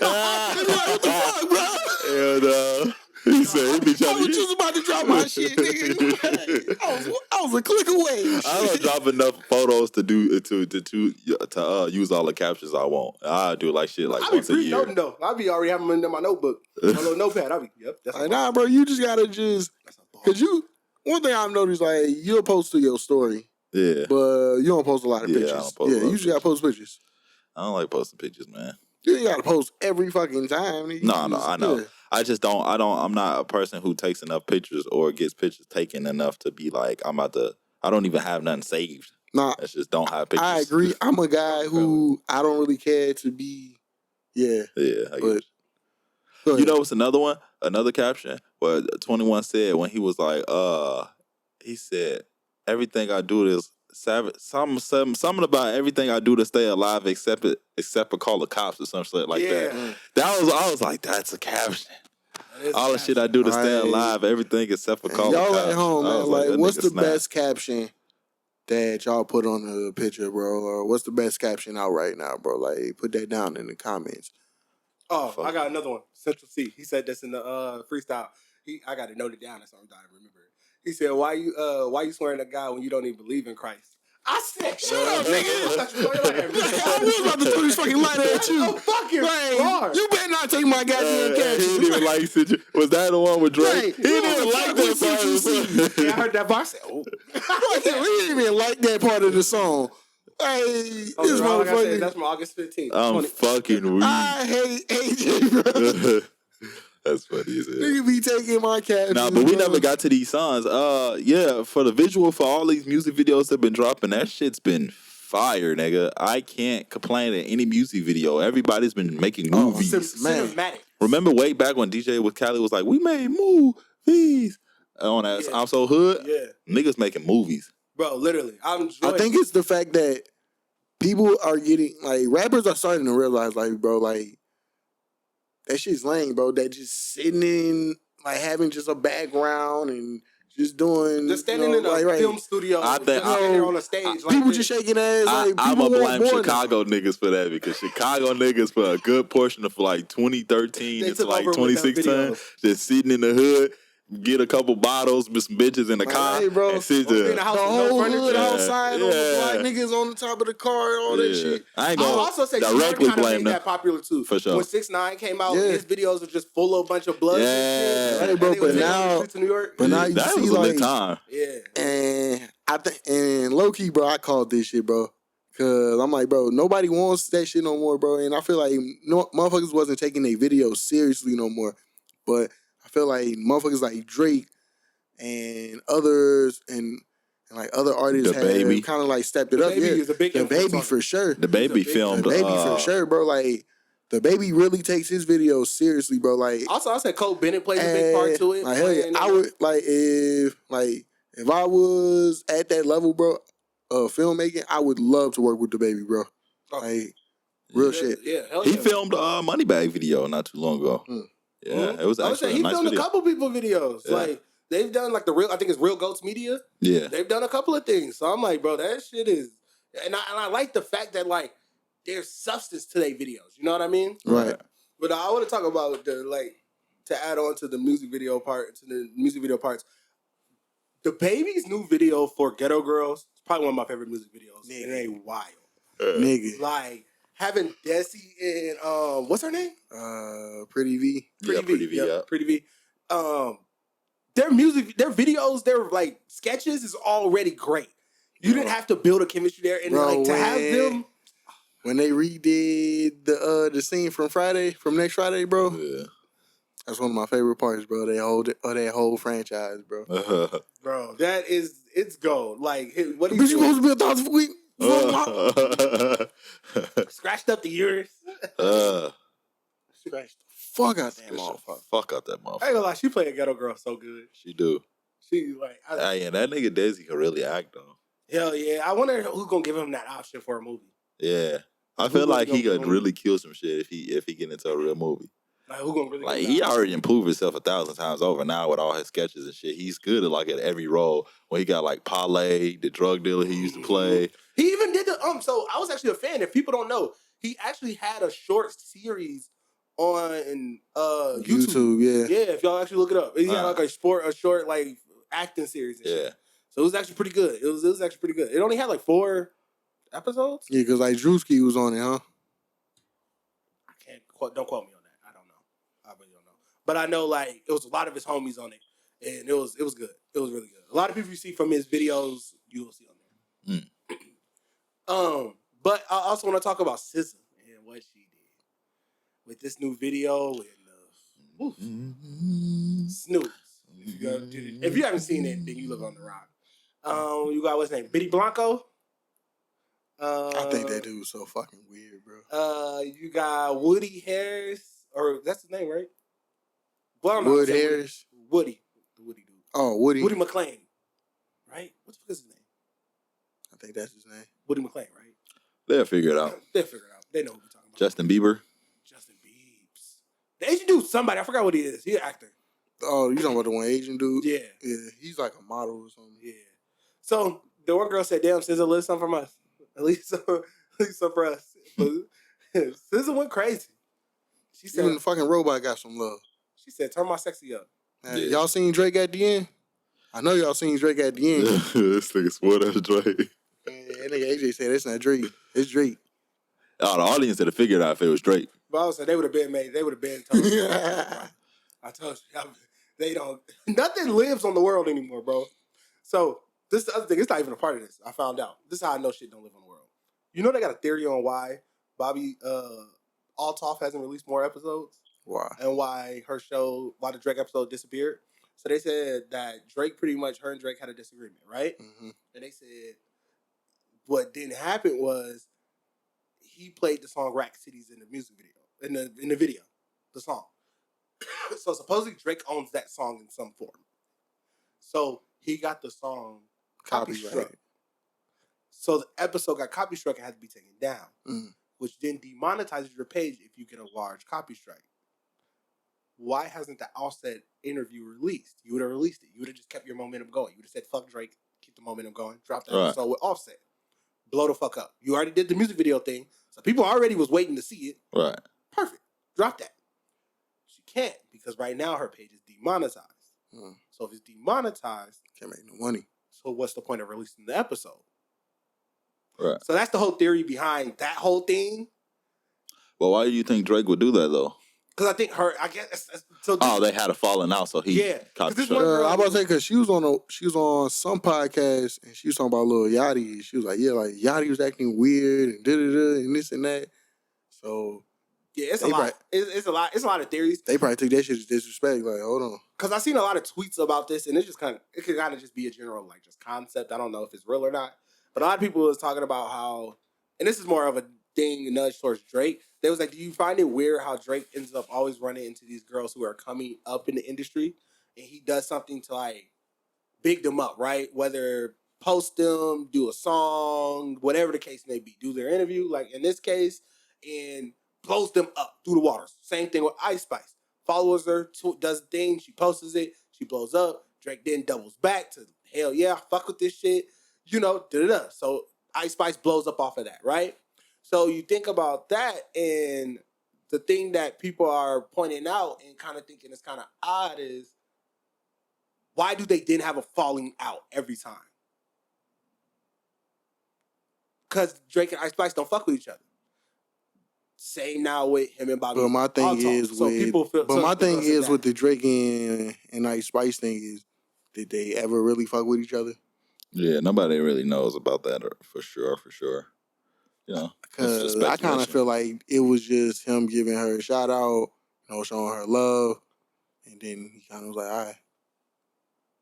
what the fuck, bro? And he said he be I trying was to. just about to drop my shit, nigga. I was a click away. I don't drop enough photos to use all the captions I want. I do like shit like I be once a year. pre-noting though. I be already having them in my notebook, my little notepad. I be, yep. That's Like, nah, bro, you just gotta cause one thing I've noticed, like, you'll post to your story, Yeah, but you don't post a lot of Yeah, I pictures. don't post a lot You of just gotta post pictures. I don't like posting pictures, man. You ain't gotta post every fucking time. No, I know. Yeah. I just don't. I'm not a person who takes enough pictures or gets pictures taken enough to be like I don't even have nothing saved. Nah, I just don't have pictures. I agree. I'm a guy who I don't really care to be. Yeah, Yeah, I but guess. go ahead. You know what's another one? Another caption where 21 said when he was like, he said, everything I do is savage. Something about everything I do to stay alive except for call the cops or some shit like that. I was like, that's a caption. All the shit I do to stay alive, everything except for call the cops. Y'all at home, I man. was Like, that what's nigga the snapped. best caption that y'all put on the picture, bro? Or what's the best caption out right now, bro? Like, put that down in the comments. Oh, I got another one. Central C. He said this in the freestyle. I got to note it down. That's why I'm dying to remember it. He said, "Why you swearing at God when you don't even believe in Christ?" I said, "Shut up, nigga!" I was about to throw this fucking lighter at you. I'm fucking Like, hard. you better not take my goddamn He caption. didn't even like was that the one with Drake? Right. He didn't even like that part. Yeah, I heard that bar. I said, "Oh." We didn't even like that part of the song. Hey, this All I gotta say is motherfucker. that's from August 15th. I'm fucking weak. I hate AJ, bro. That's funny as hell. Nigga be taking my captions. Nah, but we bro. never got to these songs. Yeah, for the visual for all these music videos that been dropping, that shit's been fire, nigga. I can't complain at any music video. Everybody's been making movies. Cinematic. Remember way back when DJ with Cali was like, we made movies on that I'm So Hood? Yeah. Niggas making movies. Bro, literally. I think it's the fact that people are getting, like, rappers are starting to realize, like, bro, like, that shit's lame, bro. That just sitting in, like, having just a background and just doing, just standing in a film studio, I think standing there on a stage. Like people this. just shaking ass. Like, I'm people gonna want blame more Chicago niggas for that because Chicago niggas for a good portion of like 2013 They into took like over with them 2016, videos. just sitting in the hood, get a couple bottles with some bitches in the Like, car, hey, bro, and sit Or be in there. the house The with no whole furniture. hood outside on the Yeah. block, niggas on the top of the car, all that shit. I ain't I'll gonna also say directly She kind of blame made them. that popular too. For sure. When 6ix9ine came out, Yeah. his videos were just full of a bunch of blood Yeah. and shit. Hey, bro, And they was but taking on the now- streets of New York. but now you that see, was a lit like, time. Yeah. And I think, and low key, bro, I called this shit, bro. Cause I'm like, bro, nobody wants that shit no more, bro. And I feel like motherfuckers wasn't taking their videos seriously no more. But I feel like motherfuckers like Drake and others and like other artists Dababy. have kind of like stepped it The up. Baby Yeah, is a big the influence baby on for it. sure. The baby big- filmed. The baby for sure, bro. Like the baby really takes his videos seriously, bro. Like Also, I said Cole Bennett plays a big part to it. like hell yeah, playing, I would like if I was at that level, bro, of filmmaking, I would love to work with the baby, bro. Oh. Like real yeah, shit. Yeah, hell He yeah. filmed a Moneybag video not too long ago. Yeah, Mhm. it was I would say actually he a nice filmed video. a couple people videos. Yeah. Like they've done like I think it's Real Goats Media. Yeah. They've done a couple of things. So I'm like, bro, that shit is, and I like the fact that like there's substance to their videos. You know what I mean? Right. But I want to talk about the to add on to the music video part, to the music video parts. Dababy's new video for Ghetto Girls is probably one of my favorite music videos. Nigga. It ain't wild. Nigga. Like having Desi and what's her name? Pretty V. Pretty V, yeah. Pretty V. Their music, their videos, their like sketches is already great. You didn't have to build a chemistry there, and Bro, like to have them. When they redid the scene from next Friday, bro. Yeah. That's one of my favorite parts, bro. That whole franchise, bro. Bro, it's gold. Like what But you supposed to be 1,000 for week. Scratched up the ears. Scratched the fuck out that motherfucker. Fuck out that motherfucker. I ain't gonna lie, she playing Ghetto Girl so good. She do. She like, Yeah, that nigga Desi can really act though. hell yeah. I wonder who's gonna give him that option for a movie. Yeah, I feel like he could really kill some shit if he get into a real movie. Like who gonna really? Like he already improved himself 1,000 times over now with all his sketches and shit. He's good at like at every role. When he got like Parlay, the drug dealer he used to play. He even did the So I was actually a fan. If people don't know, he actually had a short series on YouTube. Yeah. If y'all actually look it up, he had like a short like acting series. And shit. So it was actually pretty good. It was actually pretty good. It only had like 4 episodes. Yeah, because like Drewski was on it, huh? Don't quote me on that. I don't know. I really don't know. But I know like it was a lot of his homies on it, and it was good. It was really good. A lot of people you see from his videos, you will see on there. But I also want to talk about SZA and what she did with this new video and Snooze. If you haven't seen it, then you live on the rock. You got what's his name, Bitty Blanco. I think that dude was so fucking weird, bro. You got Woody Harris, or that's his name, right? Well, Wood Harris. Woody, the Woody dude. Oh, Woody. Woody McClain, right? What the fuck is his name? I think that's his name. Woody McClain, right? They'll figure it out. They'll figure it out. They know what we're talking about. Justin Bieber. Justin Biebs. The Asian dude, somebody. I forgot what he is. He's an actor. Oh, you talking about the one Asian dude? Yeah. Yeah, he's like a model or something. Yeah. So the one girl said, "Damn, SZA, live some from us. At least some for us." But SZA went crazy. She said, "Even the fucking robot got some love." She said, "Turn my sexy up." Y'all seen Drake at the end? I know y'all seen Drake at the end. This nigga swore that's Drake. That nigga AJ said it's not Drake. It's Drake. Oh, the audience would have figured out if it was Drake. But I was saying they would have been told. I told you, they don't. Nothing lives on the world anymore, bro. So this is the other thing. It's not even a part of this. I found out. This is how I know shit don't live on the world. You know they got a theory on why Bobby Altoff hasn't released more episodes. Why? And why the Drake episode disappeared. So they said that her and Drake had a disagreement, right? Mm-hmm. And they said what didn't happen was he played the song Rack Cities in the music video, in the video, the song. So supposedly Drake owns that song in some form. So he got the song copy struck. So the episode got copy struck and had to be taken down, which then demonetizes your page if you get a large copy strike. Why hasn't the Offset interview released? You would have released it. You would have just kept your momentum going. You would have said, "Fuck Drake, keep the momentum going." Drop that episode with Offset. Blow the fuck up. You already did the music video thing, so people already was waiting to see it. Right. Perfect. Drop that. She can't because right now her page is demonetized. So if it's demonetized, can't make no money. So what's the point of releasing the episode? Right. So that's the whole theory behind that whole thing. Well, why do you think Drake would do that though? Because I think they had a falling out, so he caught the show. I was about to say because she was on some podcast and she was talking about Lil Yachty. She was like, yeah, like Yachty was acting weird and and this and that. So yeah, it's a lot. It's a lot. It's a lot of theories. They probably took that shit as disrespect. Like, hold on. Because I've seen a lot of tweets about this, and it could kind of just be a general like just concept. I don't know if it's real or not. But a lot of people was talking about how, and this is more of a thing nudge towards Drake. They was like, do you find it weird how Drake ends up always running into these girls who are coming up in the industry, and he does something to like big them up, right? Whether post them, do a song, whatever the case may be, do their interview, like in this case, and blows them up through the waters. Same thing with Ice Spice. Follows her, does the thing, she posts it, she blows up. Drake then doubles back to, hell yeah, fuck with this shit. You know, da-da-da. So Ice Spice blows up off of that, right? So you think about that, and the thing that people are pointing out and kind of thinking is kind of odd is, why do they then have a falling out every time? Because Drake and Ice Spice don't fuck with each other. Same now with him and Bobby. But my thing is so with people feel. but so my thing people is that. with the Drake and Ice Spice thing is, did they ever really fuck with each other? Yeah, nobody really knows about that for sure. You know, it's just Because I kind of speculation. feel like it was just him giving her a shout out, showing her love, and then he kind of was like, all right.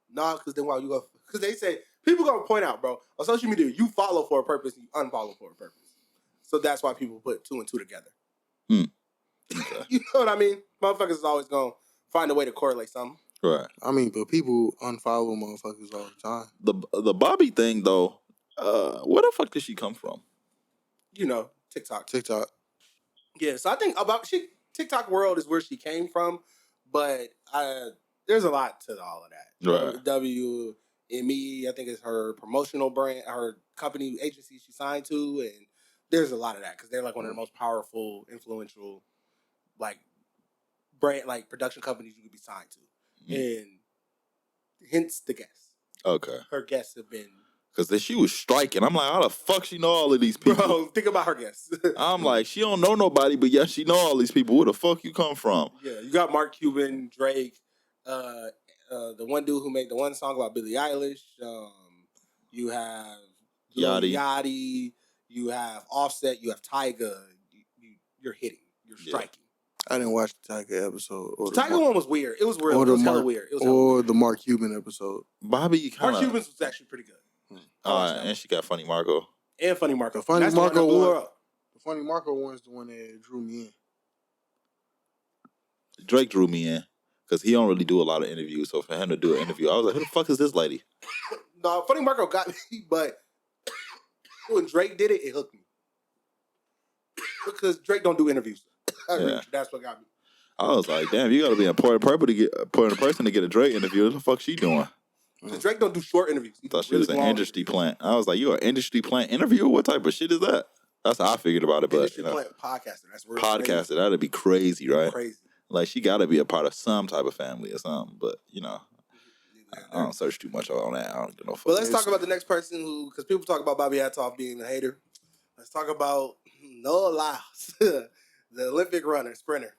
Nah, because then why you go? Because they say people gonna point out, bro, on social media, you follow for a purpose, and you unfollow for a purpose. So that's why people put 2 and 2 together. Okay. You know what I mean? Motherfuckers is always gonna find a way to correlate something. Right. I mean, but people unfollow motherfuckers all the time. The Bobby thing though, where the fuck did she come from? TikTok. TikTok. So I think TikTok world is where she came from, but there's a lot to all of that. Right. WME, I think is her promotional brand, her company agency she signed to, and there's a lot of that because they're like one of the most powerful, influential, like brand, like production companies you could be signed to, and hence the guests. Okay. Her guests have been. Because she was striking. I'm like, how the fuck she know all of these people? Bro, think about her guests. I'm like, she don't know nobody, but yeah, she know all these people. Where the fuck you come from? Yeah, you got Mark Cuban, Drake, the one dude who made the one song about Billie Eilish. You have Yachty. You have Offset. You have Tyga. You're hitting. You're striking. I didn't watch the Tyga episode. The Tyga one was weird. It was real. It was hella weird. The Mark Cuban episode. Bobby kind of. Mark Cuban's was actually pretty good. And she got Funny Marco. And Funny Marco. The Funny That's Marco the one that blew her one. up. The Funny Marco one's the one that drew me in. Drake drew me in because he don't really do a lot of interviews. So for him to do an interview, I was like, who the fuck is this lady? No, Funny Marco got me, but when Drake did it, it hooked me. Because Drake don't do interviews. That's what got me. I was like, damn, you got to be an important person to get a Drake interview. What the fuck she doing? Because Drake don't do short interviews. I thought she was an industry plant. I was like, you an industry plant interviewer? What type of shit is that? That's how I figured about it. But industry plant podcaster. That's real podcaster. crazy. That'd be crazy, right? Crazy. Like she got to be a part of some type of family or something. But I don't search too much on that. I don't get no fuck. But let's talk about the next person because people talk about Bobby Hatoff being a hater. Let's talk about Noah Lyles, the Olympic runner, sprinter.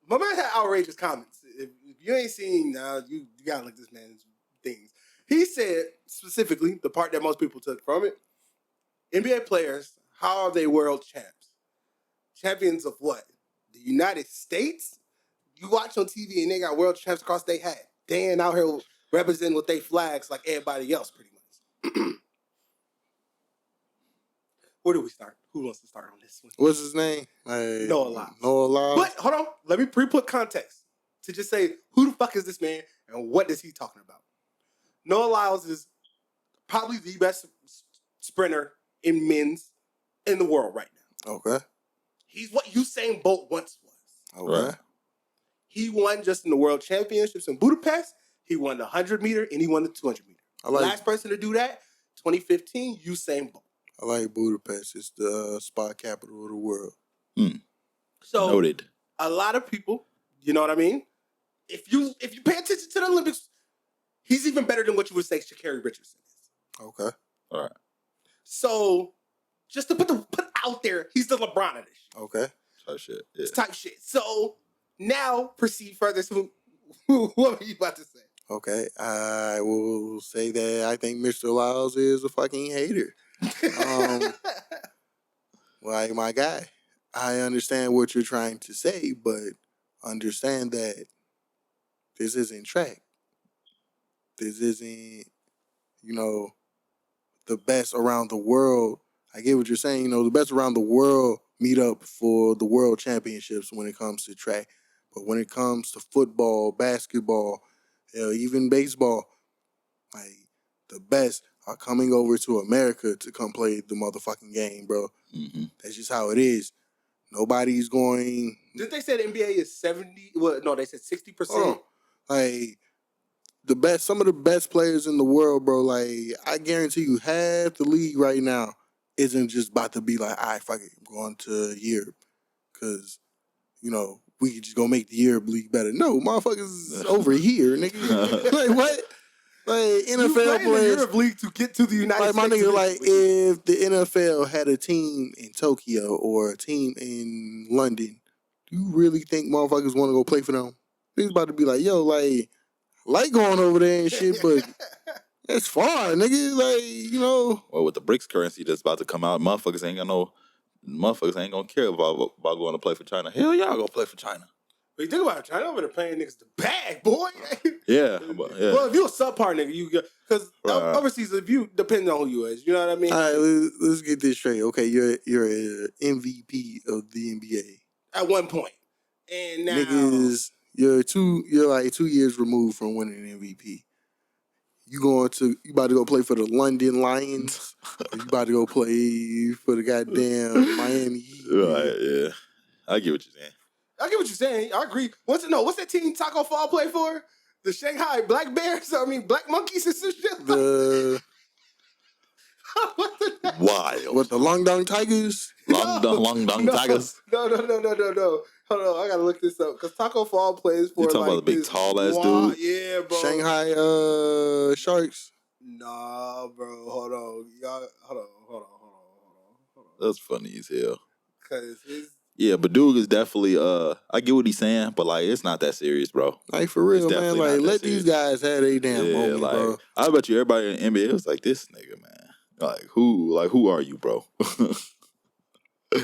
My man had outrageous comments. If you ain't seen, you gotta look this man's things. He said specifically the part that most people took from it: NBA players, how are they world champs? Champions of what? The United States? You watch on TV and they got world champs across their hat. They ain't out here representing with their flags like everybody else, pretty much. Where do we start? Who wants to start on this one? What's his name? Noah Lyles. Noah Lyles. But hold on, let me pre-put context to just say who the fuck is this man and what is he talking about? Noah Lyles is probably the best sprinter in men's in the world right now. Okay. He's what Usain Bolt once was. Okay. Right. He won just in the World Championships in Budapest. He won the 100 meter and he won the 200 meter. Last person to do that, 2015, Usain Bolt. I like Budapest. It's the spot capital of the world. So noted. A lot of people, you know what I mean? If you pay attention to the Olympics, he's even better than what you would say Sha'Carri Richardson is. Okay. All right. So just to put out there, he's the LeBron of this shit. Okay. Type shit. Yeah. Type shit. So now proceed further. So what were you about to say? Okay. I will say that I think Mr. Lyles is a fucking hater. Like my guy, I understand what you're trying to say, but understand that this isn't track. This isn't, the best around the world. I get what you're saying. The best around the world meet up for the world championships when it comes to track. But when it comes to football, basketball, even baseball, like the best are coming over to America to come play the motherfucking game, bro. Mm-hmm. That's just how it is. Nobody's going. Did they say the NBA is 70? Well, no, they said 60%. Like some of the best players in the world, bro. Like I guarantee you, half the league right now isn't just about to be like, all right, fuck it, I'm going to Europe, because we could just go make the Arab League better. No, motherfuckers is over here, nigga. Like what? Like You NFL play in the players. Arab League to get to the United Like my States. nigga, like eventually. if the NFL had a team in Tokyo or a team in London, do you really think motherfuckers want to go play for them? Niggas about to be like, yo, like going over there and shit, but that's far, nigga. Like, you know. Well, with the BRICS currency that's about to come out, motherfuckers ain't gonna care about going to play for China. Hell yeah, I'll go play for China. But you think about it, China over there playing niggas the bag, boy. Yeah, Well, if you a subpar nigga, you because overseas, if you depends on who you is, you know what I mean. All right, let's get this straight. Okay, you're an MVP of the NBA. At one point, and now Niggas, you're like 2 years removed from winning an MVP. You about to go play for the London Lions? Or you about to go play for the goddamn Miami Heat? Right, yeah. I get what you're saying. I get what you're saying. I agree. What's that team Taco Fall play for? The Shanghai Black Bears? I mean, Black Monkeys and some shit? Wild. What, the Long Dong Tigers? Long Dong Tigers? No. Hold on, I gotta look this up. Because Taco Fall plays for You talking about the big tall-ass dude? Yeah, bro. Shanghai Sharks? Nah, bro. Hold on. Hold on. That's funny as hell. Because it's... Yeah, but dude is definitely, I get what he's saying, but, like, it's not that serious, bro. Like, for real, It's man. definitely Like, not that let these serious. guys have their damn moment, like, bro. I bet you everybody in the NBA was like, this nigga, man. Who are you, bro?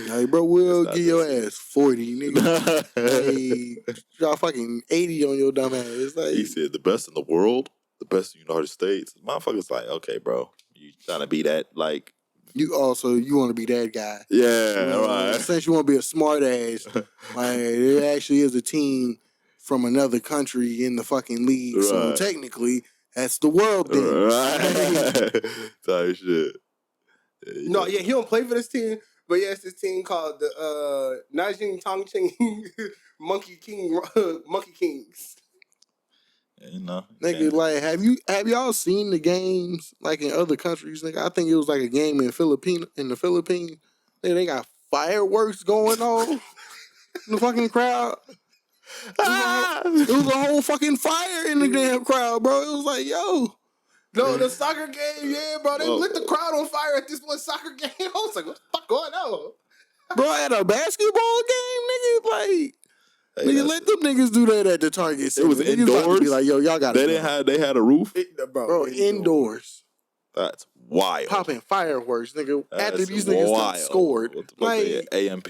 Like, bro, we'll It's give not your that ass 40, nigga. Like, drop fucking 80 on your dumb ass. It's like, He said, the best in the world, the best in the United States. Motherfuckers like, okay, bro, you trying to be that, like... you want to be that guy. Yeah, right. Since you want to be a smart ass, like, there actually is a team from another country in the fucking league. Right. So technically, that's the world then. Right. Type shit. No, yeah, he don't play for this team, but yeah, it's this team called the Nanjing Tongqing Monkey Kings. Yeah, you know. Nigga, like, have y'all seen the games like in other countries? Nigga, I think it was like a game in the Philippines. Nigga, they got fireworks going on in the fucking crowd. It was a whole fucking fire in the damn crowd, bro. It was like, yo. No, the soccer game, yeah, bro. They lit the crowd on fire at this one soccer game. I was like, what the fuck going on? Bro, at a basketball game, nigga, like, Hey, nigga, let them niggas do that at the Target Center. It was Niggas about to indoors. be like, yo, y'all got They had a roof. Bro, indoors. That's wild. Popping fireworks, nigga. After That's these niggas wild. scored. What Like, AMP?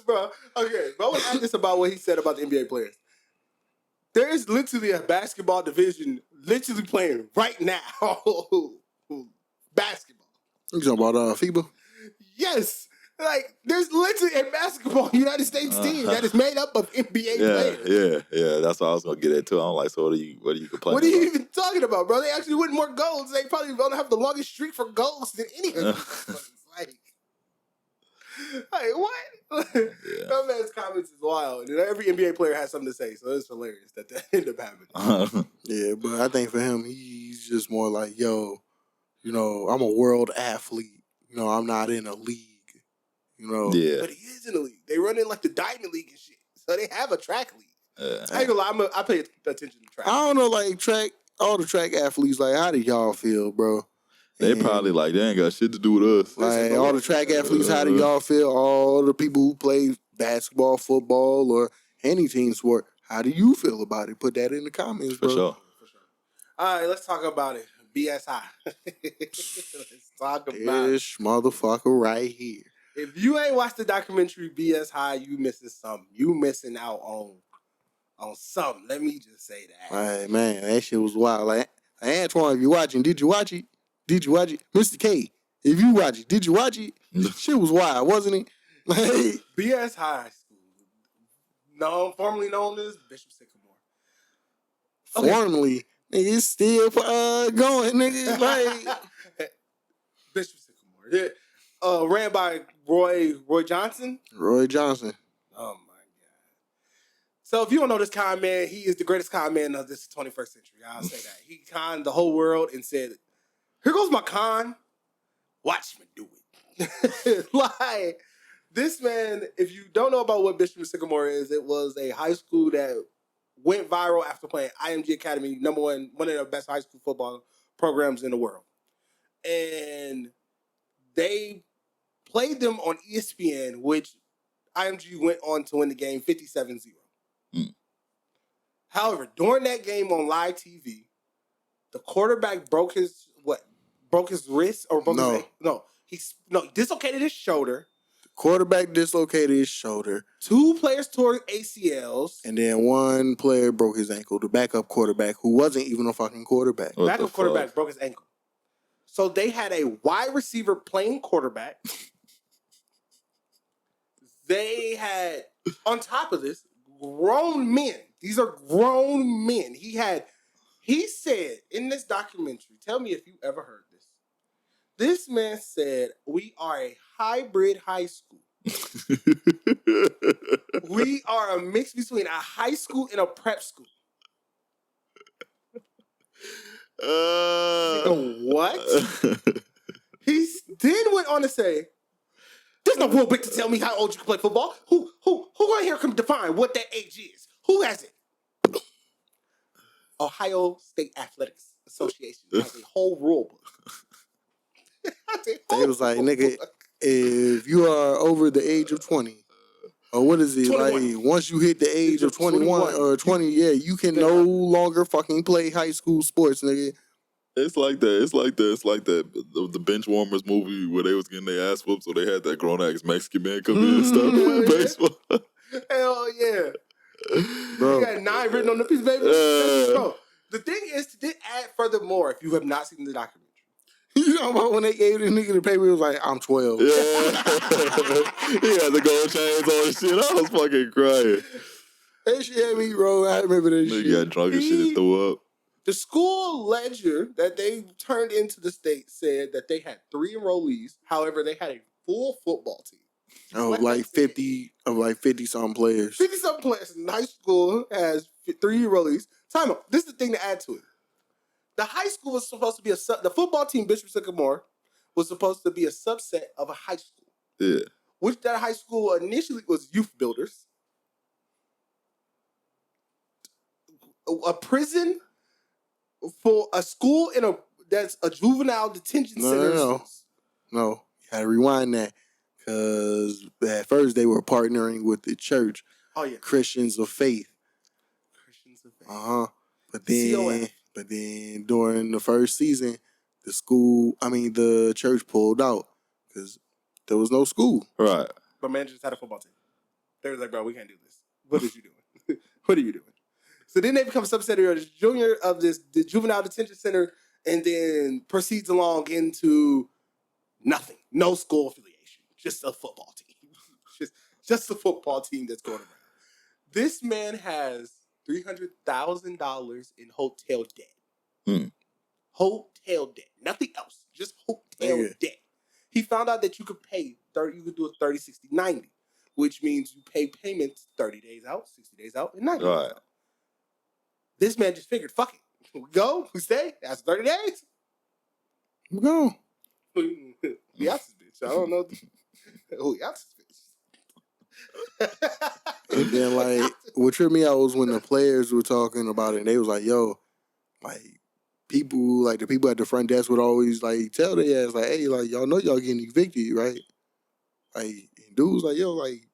Bro, okay. But I want to ask this about what he said about the NBA players. There is literally a basketball division literally playing right now. Basketball. you talking about FIBA? Yes. Like, there's literally a basketball United States team that is made up of NBA players. Yeah. That's what I was gonna get into. I'm like, so what are you complaining What are you about? even talking about, bro? They actually win more goals. They probably don't have the longest streak for goals than any of them. Like what? That man's comments is wild. And every NBA player has something to say, so it's hilarious that ended up happening. Yeah, but I think for him, he's just more like, yo, you know, I'm a world athlete. You know, I'm not in a league. You know? Yeah. But he is in a league. They run in like the Diamond League and shit. So they have a track league. I ain't gonna lie, I pay attention to track. I don't know, like, all the track athletes, like, how do y'all feel, bro? They probably like, they ain't got shit to do with us. Like, all the track athletes, how do y'all feel? All the people who play basketball, football, or any team sport, how do you feel about it? Put that in the comments, bro. For sure. All right, let's talk about it. BSI. Let's talk about This motherfucker right here. If you ain't watched the documentary BS High, you missing something. You missing out on something. Let me just say that. All right, man, that shit was wild. Like, Antoine, if you watching, did you watch it? Did you watch it? Mr. K, if you watch it, did you watch it? Shit was wild, wasn't it? Like, BS High School, formerly known as Bishopsycamore. Okay. Formerly, nigga, it's still going, nigga. Like, Bishopsycamore. Yeah. Ran by Roy Johnson. Roy Johnson. Oh, my God. So if you don't know this con man, he is the greatest con man of this 21st century. I'll say that. He conned the whole world and said, here goes my con. Watch me do it. Like, This man, if you don't know about what Bishopsycamore is, it was a high school that went viral after playing IMG Academy, number one of the best high school football programs in the world. And they played them on ESPN, which IMG went on to win the game 57-0. However, during that game on live TV, the quarterback broke his wrist or broke his ankle. He dislocated his shoulder. The quarterback dislocated his shoulder. 2 players tore ACLs. And then 1 player broke his ankle. The backup quarterback, who wasn't even a fucking quarterback. Backup quarterback broke his ankle. So they had a wide receiver playing quarterback. They had, on top of this, grown men. These are grown men. He said in this documentary, tell me if you ever heard this. This man said, we are a hybrid high school. We are a mix between a high school and a prep school. What? He then went on to say, there's no rule book to tell me how old you can play football. Who right here can define what that age is? Who has it? Ohio State Athletics Association has a whole rule book. They was like, nigga, if you are over the age of 20, or what is it? 21. Like, once you hit the age of 21 or 20, you can no longer fucking play high school sports, nigga. It's like that. The bench warmers movie where they was getting their ass whooped, so they had that grown ass Mexican man come in and start playing baseball. Hell yeah, bro. You got 9 written on the piece, baby. Bro, the thing is to add furthermore, if you have not seen the documentary. You know about when they gave this nigga the paper, he was like, I'm 12. Yeah. He had the gold chains on and shit. I was fucking crying. That shit had me, bro. I remember that shit. He got drunk and shit and threw up. The school ledger that they turned into the state said that they had 3 enrollees. However, they had a full football team. Oh, like 50 something players. 50 something players. And high school has 3 enrollees. Time out. This is the thing to add to it. The high school was supposed to be the football team, Bishopsycamore, was supposed to be a subset of a high school. Yeah. Which that high school initially was youth builders. A prison for a school that's a juvenile detention center. No. You gotta rewind that. Because at first they were partnering with the church. Oh, yeah. Christians of Faith. Uh-huh. But then during the first season, the church pulled out because there was no school. Right. But man just had a football team. They was like, bro, we can't do this. What is you doing? What are you doing? So then they become a subsidiary of the juvenile detention center, and then proceeds along into nothing. No school affiliation. Just a football team. just a football team that's going around. This man has $300,000 in hotel debt. Hotel debt. Nothing else. Just hotel debt. He found out that you could do a 30-60-90, which means you pay payments 30 days out, 60 days out, and 90 days out. This man just figured, fuck it. We go, we stay. That's 30 days. We go. We out this bitch. I don't know who out this bitch. And then, like, what tripped me out was when the players were talking about it, and they was like, yo, like, the people at the front desk would always, like, tell their ass, like, hey, like, y'all know y'all getting evicted, right? Like, and dude was like, yo, like,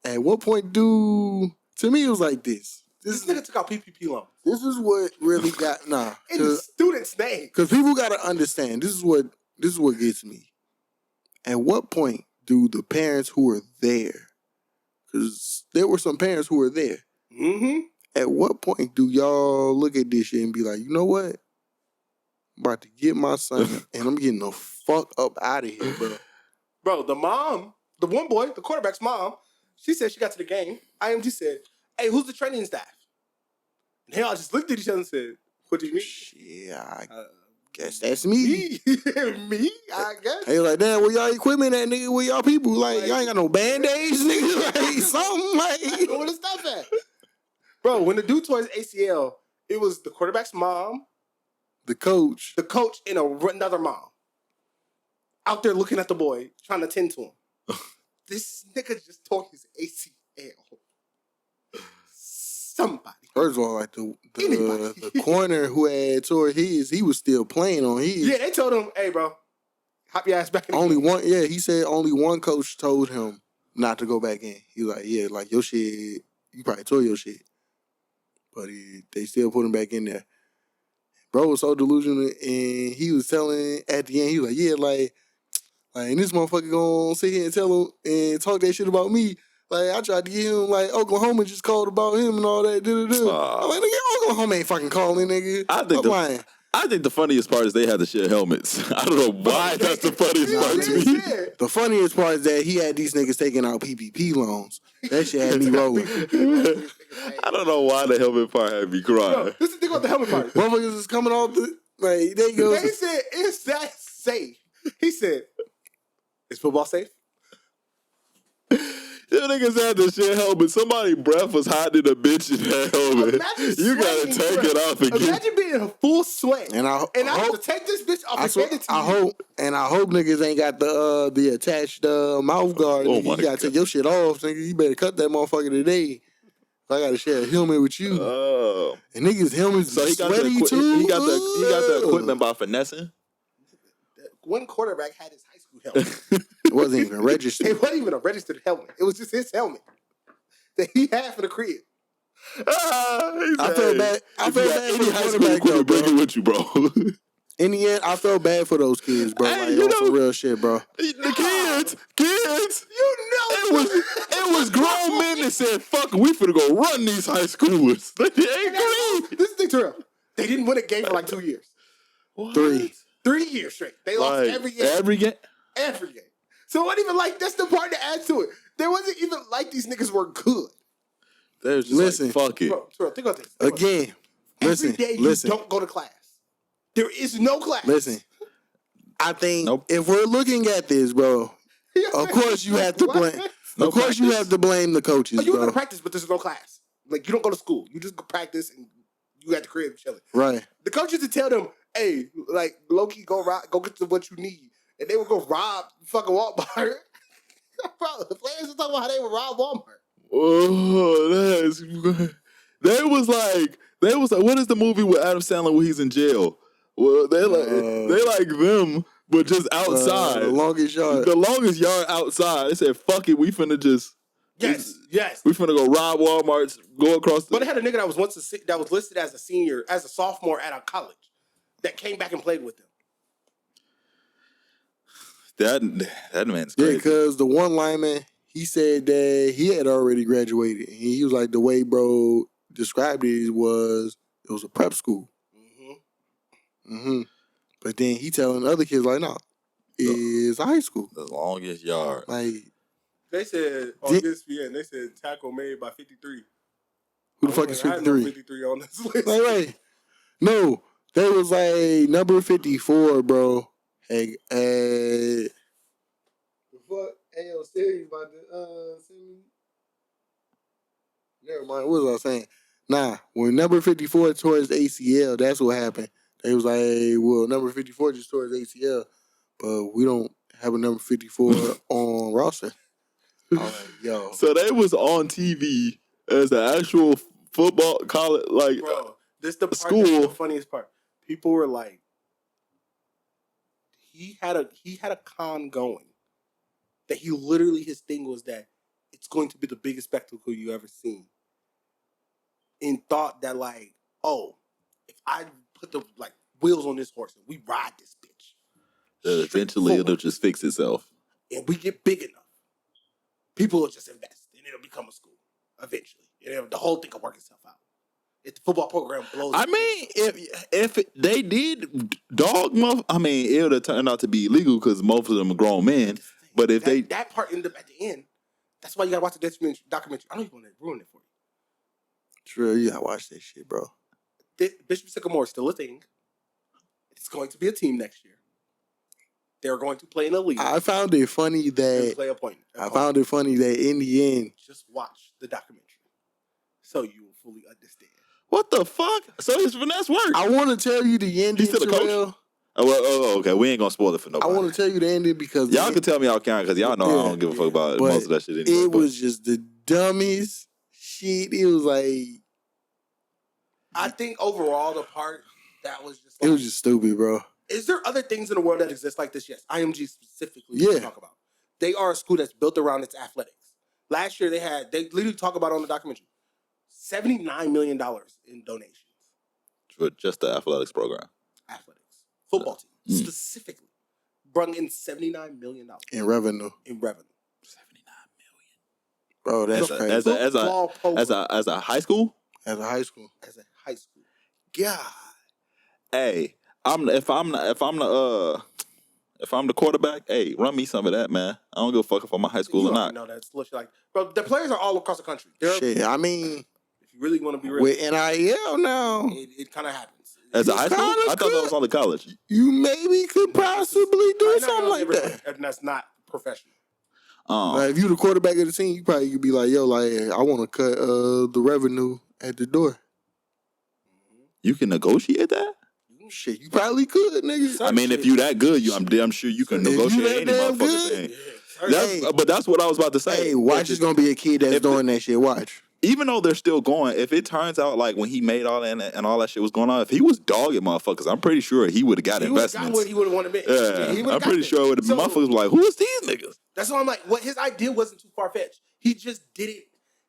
at what point to me, it was like this. This nigga took out PPP loans. This is what really got, in the student's name. Because people got to understand, this is what gets me. At what point do the parents who were there, because there were some parents who were there, at what point do y'all look at this shit and be like, you know what? I'm about to get my son and I'm getting the fuck up out of here, bro. Bro, the mom, the one boy, the quarterback's mom, she said she got to the game. IMG said, hey, who's the training staff? And they all just looked at each other and said, what do you mean? Shit, I guess that's me. Me? I guess. Hey, like, damn, where y'all equipment at, nigga? Where y'all people? Like, y'all ain't got no Band-Aids, nigga? Like, something, like. Where the stuff at? Bro, when the dude tore his ACL, it was the quarterback's mom, the coach, and another mom out there looking at the boy, trying to tend to him. This nigga just tore his ACL. Somebody. First of all, like the corner who had tore his, he was still playing on his. Yeah, they told him, "Hey, bro, hop your ass back in." Only one. Yeah, he said only one coach told him not to go back in. He was like, "Yeah, like your shit, you probably tore your shit," but they still put him back in there. Bro was so delusional, and he was telling at the end, he was like, "Yeah, like and this motherfucker gonna sit here and tell him and talk that shit about me." Like, I tried to get him, like, Oklahoma just called about him and all that. I'm like, nigga, Oklahoma ain't fucking calling, nigga. I think the funniest part is they had to share helmets. I don't know why that's the funniest part to me. The funniest part is that he had these niggas taking out PPP loans. That shit had me rolling. I don't know why the helmet part had me crying. No, this is the thing about the helmet part. Motherfuckers is coming off like, they go. They said, "Is that safe?" He said, "Is football safe?" Them niggas had to share helmet. Somebody's breath was hot in a bitch in that helmet. You gotta take it off again. Imagine being in a full sweat. And I have to take this bitch off and hand it to you. I hope niggas ain't got the attached mouth guard. Oh You gotta God. take your shit off, nigga. You better cut that motherfucker today. I gotta share a helmet with you. And niggas' helmets So he got sweaty too. He got the equipment by finessing. One quarterback had his high school helmet. It wasn't even registered. It wasn't even a registered helmet. It was just his helmet that he had for the crib. I felt bad. I felt bad for the high school quarterback, though, bring bro. it with you, bro. In the end, I felt bad for those kids, bro. Hey, Like, you know, for real shit, bro. The kids. You know, It was grown men that said, "Fuck, we finna go run these high schoolers." They ain't this is the Terrell. They didn't win a game for like 2 years. What? 3 years straight. They lost every game. Every game. Every game. So it wasn't even like, that's the part to add to it. There wasn't even like these niggas were good. They was just like, fuck it. Bro, Terrell, think about this. Again, Every day you don't go to class. There is no class. Listen, I think if we're looking at this, bro, of course you have to blame. Of course you have to blame the coaches, You bro. go to practice, but there's no class. Like, you don't go to school. You just go practice and you at the crib chilling. Right. The coaches would tell them, "Hey, like, low-key, go get to what you need." And they would go rob fucking Walmart. Bro, the players were talking about how they would rob Walmart. Oh, they was like, what is the movie with Adam Sandler where he's in jail? Well, they like them, but just outside. The longest yard. The longest yard outside. They said, "Fuck it, we finna just." Yes. We finna go rob Walmarts, go across the... But they had a nigga that was that was listed as a sophomore at a college, that came back and played with them. That man's crazy. Yeah, because the one lineman, he said that he had already graduated. He was like, the way bro described it was a prep school. But then he telling other kids like, "No, it's high school." The longest yard. Like, they said on ESPN, they said tackle made by 53. Who the fuck is 53? I had no 53 on this list. Like, no, they was like number 54, bro. Hey, the fuck? AO series about to send me. Never mind. What was I saying? Nah, when number 54 tore his ACL, that's what happened. They was like, well, number 54 just tore his ACL, but we don't have a number 54 on roster. I'm like, yo. So they was on TV as the actual football college, like, bro, this the part school. That's the funniest part. People were like, he had a con going that he literally, his thing was that it's going to be the biggest spectacle you ever seen. And thought that, like, oh, if I put the wheels on this horse and we ride this bitch, eventually it'll just fix itself. And we get big enough, people will just invest and it'll become a school eventually. And the whole thing will work itself out. If the football program blows, I mean, if they did it would have turned out to be illegal because most of them are grown men. But if that part ended up at the end, that's why you gotta watch the documentary. I don't even want to ruin it for you. True, you gotta watch that shit, bro. Bishopsycamore is still a thing. It's going to be a team next year. They're going to play in a league. I found it funny that play a point. I found it funny that in the end, just watch the documentary so you will fully understand. What the fuck? So his finesse worked. I want to tell you the ending. He's still a coach? Okay. We ain't gonna spoil it for I nobody. want to tell you the ending because Y'all can tell me y'all can because y'all know I don't give a fuck about most of that shit anyway. It was just the dumbest shit. It was like, I think overall the part that was just like, it was just stupid, bro. Is there other things in the world that exist like this? Yes, IMG specifically. Yeah. We talk about. They are a school that's built around its athletics. Last year they literally talk about on the documentary, $79 million in donations. For just the athletics program. Athletics. Football team, specifically, brung in $79 million. In revenue. 79 million. Bro, that's crazy. As a high school? As a high school. As a high school. God. Hey, if I'm the quarterback, hey, run me some of that, man. I don't give a fuck if I'm a high school or not. No, that's like, bro. The players are all across the country. Shit, I mean, if you really want to be real, with NIL now, it kind of happens. As a high school, I thought that was only college. You maybe could possibly do something like that. And that's not professional. Like, if you the quarterback of the team, you probably could be like, yo, like, I want to cut the revenue at the door. You can negotiate that? Shit, you probably could, nigga. I mean, if you that good, I'm damn sure you can negotiate any motherfucking thing. But that's what I was about to say. Hey, watch is gonna be a kid that's doing that shit. Watch. Even though they're still going, if it turns out like when he made all that and all that shit was going on, if he was dogging motherfuckers, I'm pretty sure he would have got investments. What he would have wanted to be. Yeah, I'm pretty sure it would have been motherfuckers like, who is these niggas? That's why I'm like, what his idea wasn't too far fetched. He just didn't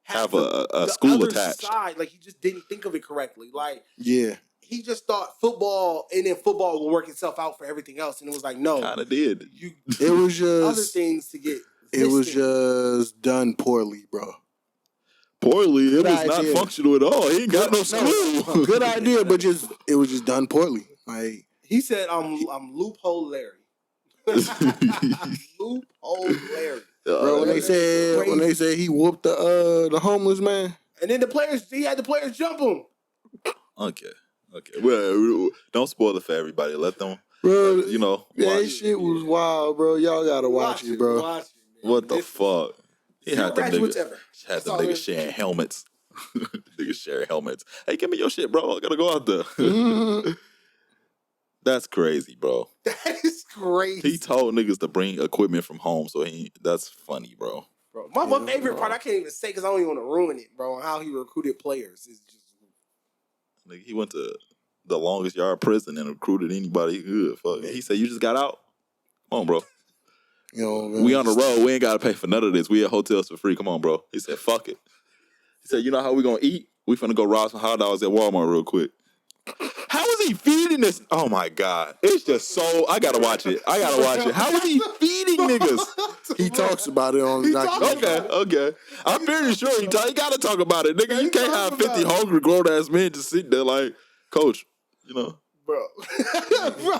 have a school attached. Side. Like he just didn't think of it correctly. Like he just thought football and then football will work itself out for everything else, and it was like, no, kind of did. It was just other things to get. It was just done poorly, bro. Poorly, it was not functional at all. He ain't got no school. Good idea, but it was just done poorly. Like he said, I'm loophole Larry. Loophole Larry. Bro, when they said he whooped the homeless man, and then he had the players jump him. Okay. Well, don't spoil it for everybody. Let them, bro. That shit was wild, bro. Y'all gotta watch it, bro. Watch it, what the fuck? He had the niggas sharing helmets. Niggas sharing helmets. Hey, give me your shit, bro. I gotta go out there. That's crazy, bro. That is crazy. He told niggas to bring equipment from home, so that's funny, bro. My favorite part, I can't even say because I don't even want to ruin it, bro, on how he recruited players. Is just like he went to the longest yard prison and recruited anybody he could. Fuck. He said, you just got out? Come on, bro. We on the road. We ain't got to pay for none of this. We at hotels for free. Come on, bro. He said, fuck it. He said, you know how we going to eat? We finna go rob some hot dogs at Walmart real quick. How is he feeding this? Oh, my God. It's just so... I got to watch it. How is he feeding niggas? He talks about it on the documentary. Okay. I'm pretty sure he got to talk about it. Nigga, you can't have 50 hungry grown-ass men just sitting there like, Coach, Bro. Bro,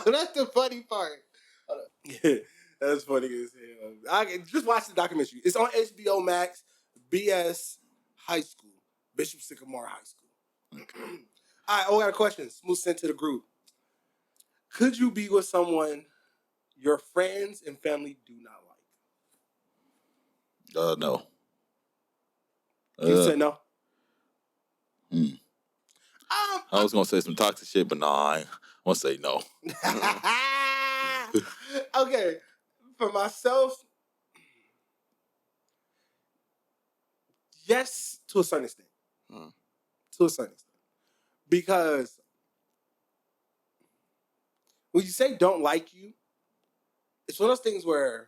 that's the funny part. Yeah. That's funny as hell. I just watch the documentary. It's on HBO Max. BS High School, Bishopsycamore High School. Okay. All right, I got a question. Smoot sent to the group. Could you be with someone your friends and family do not like? No. You said no. I was gonna say some toxic shit, but nah, I want to say no. Okay. For myself, yes, to a certain extent. To a certain extent. Because when you say don't like you, it's one of those things where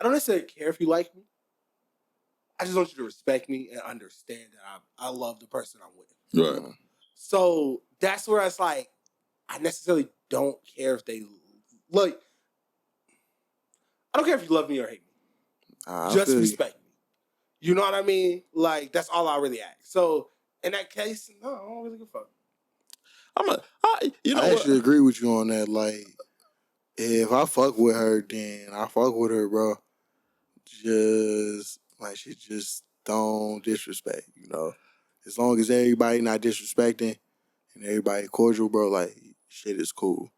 I don't necessarily care if you like me. I just want you to respect me and understand that I love the person I'm with. Right. So that's where it's like, I necessarily don't care if they like. I don't care if you love me or hate me. Just respect me. You know what I mean? Like, that's all I really ask. So, in that case, no, I don't really give a fuck. I actually agree with you on that. Like, if I fuck with her, then I fuck with her, bro. Just, like, she just don't disrespect, As long as everybody not disrespecting and everybody cordial, bro, like, shit is cool.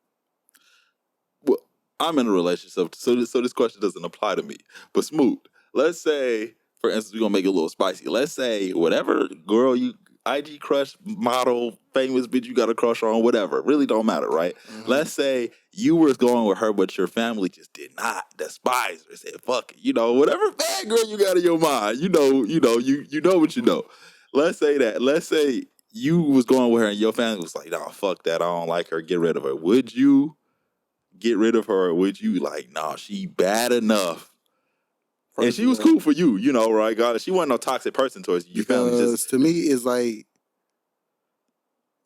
I'm in a relationship, so this question doesn't apply to me. But Smoot, let's say, for instance, we're gonna make it a little spicy. Let's say whatever girl you IG crush, model, famous bitch you got a crush on, whatever. Really don't matter, right? Mhm. Let's say you was going with her, but your family just did not despise her. Said, fuck it. You know, whatever bad girl you got in your mind, you know what you know. Let's say that. Let's say you was going with her and your family was like, nah, fuck that. I don't like her. Get rid of her. Would you get rid of her? Or would you like, nah, she bad enough? And First she of was all, cool for you, you know, right? God, she wasn't no toxic person towards you. Your family because just to me, it's like,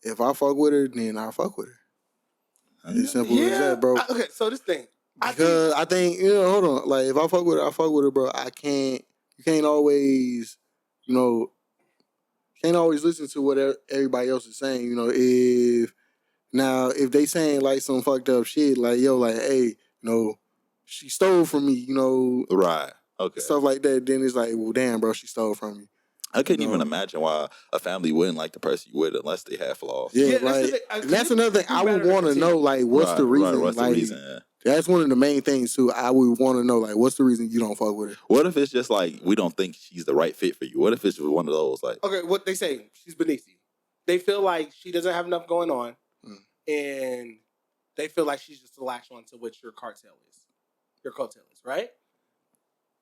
if I fuck with her, then I fuck with her. It's simple as that, bro. Okay, so this thing. Because I think, hold on. Like, if I fuck with her, I fuck with her, bro. You can't always, can't always listen to what everybody else is saying. If they saying like some fucked up shit, like, yo, like, hey, she stole from me, right. Okay. stuff like that, then it's like, well, damn, bro, she stole from me. I couldn't even imagine why a family wouldn't like the person you with unless they had flaws. Yeah, that's like, the thing. and that's another thing. I would want to know, like, what's the reason? What's like, the reason? Yeah. That's one of the main things too. I would want to know, like, what's the reason you don't fuck with her? What if it's just like we don't think she's the right fit for you? What if it's just one of those like? Okay, what they say, she's beneath you. They feel like she doesn't have enough going on, and they feel like she's just a latch on to what your coattail is, right?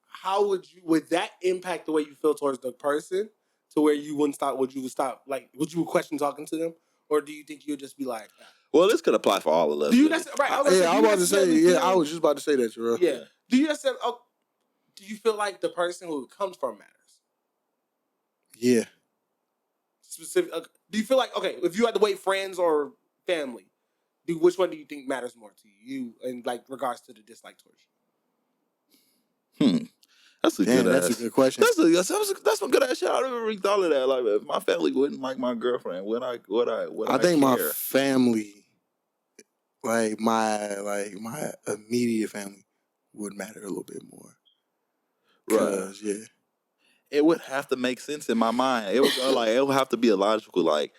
How would that impact the way you feel towards the person to where you wouldn't stop? Would you question talking to them, or do you think you'd just be like? Well, this could apply for all of us. Do you right? I was about to say. I was just about to say that, Terrell. Yeah. Do you necessarily? Do you feel like the person who it comes from matters? Yeah. Specific. Do you feel like if you had to weigh friends or family, which one do you think matters more to you in like regards to the dislike towards you? That's a good question. That's some good ass shit. I never really thought of that. Like, if my family wouldn't like my girlfriend, would I think my family, like my immediate family, would matter a little bit more. Right. Yeah. It would have to make sense in my mind. It would have to be a logical, like,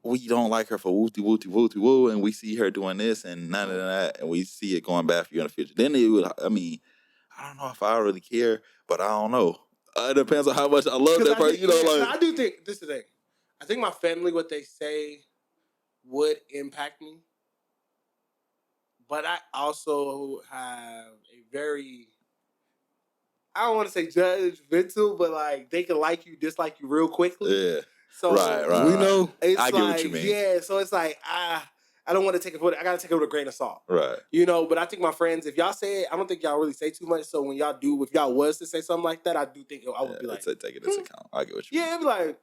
we don't like her for woo, and we see her doing this and none of that, and we see it going bad for you in the future. Then it would, I don't know if I really care, but I don't know. It depends on how much I love that person. I do think this is the thing. I think my family, what they say, would impact me, but I also have a very, I don't want to say judgmental, but like they can like you, dislike you real quickly. Yeah. So right. We know. I get what you mean. Yeah. So it's like I don't want to take it. I gotta take it with a grain of salt. Right. But I think my friends, if y'all say it, I don't think y'all really say too much. So when y'all do, if y'all was to say something like that, I do think I would be like, take it into account. I get what you mean. Yeah, it'd be like,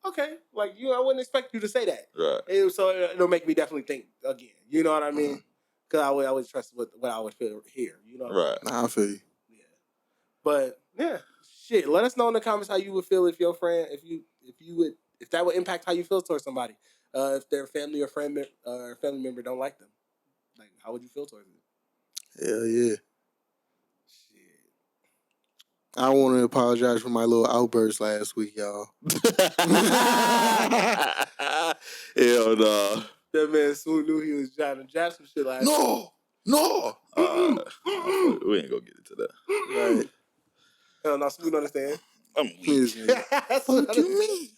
okay, like I wouldn't expect you to say that. Right. So it'll make me definitely think again. You know what I mean? Because I would always trust what I would feel here. Right. Nah, I feel you. Yeah. But yeah, shit. Let us know in the comments how you would feel if your friend, if that would impact how you feel towards somebody. If their family or family member don't like them, like how would you feel towards it? Hell yeah. Shit. I want to apologize for my little outburst last week, y'all. Hell no. That man Smoot knew he was trying to jab some shit last week. No. We ain't gonna get into that. Right. Hell no, Smoot understand. I'm weak. What you mean?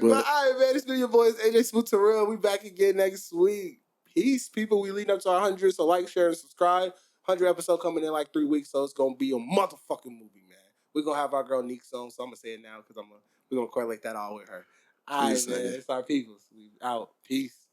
But all right, man, it's been your boys, AJ Smoot, Terrell. We back again next week. Peace, people. We leading up to our 100, so like, share, and subscribe. 100 episode coming in like 3 weeks, so it's gonna be a motherfucking movie, man. We're gonna have our girl Neek on, so I'm gonna say it now because we're gonna correlate that all with her. All right, man. It's our peoples. We out. Peace.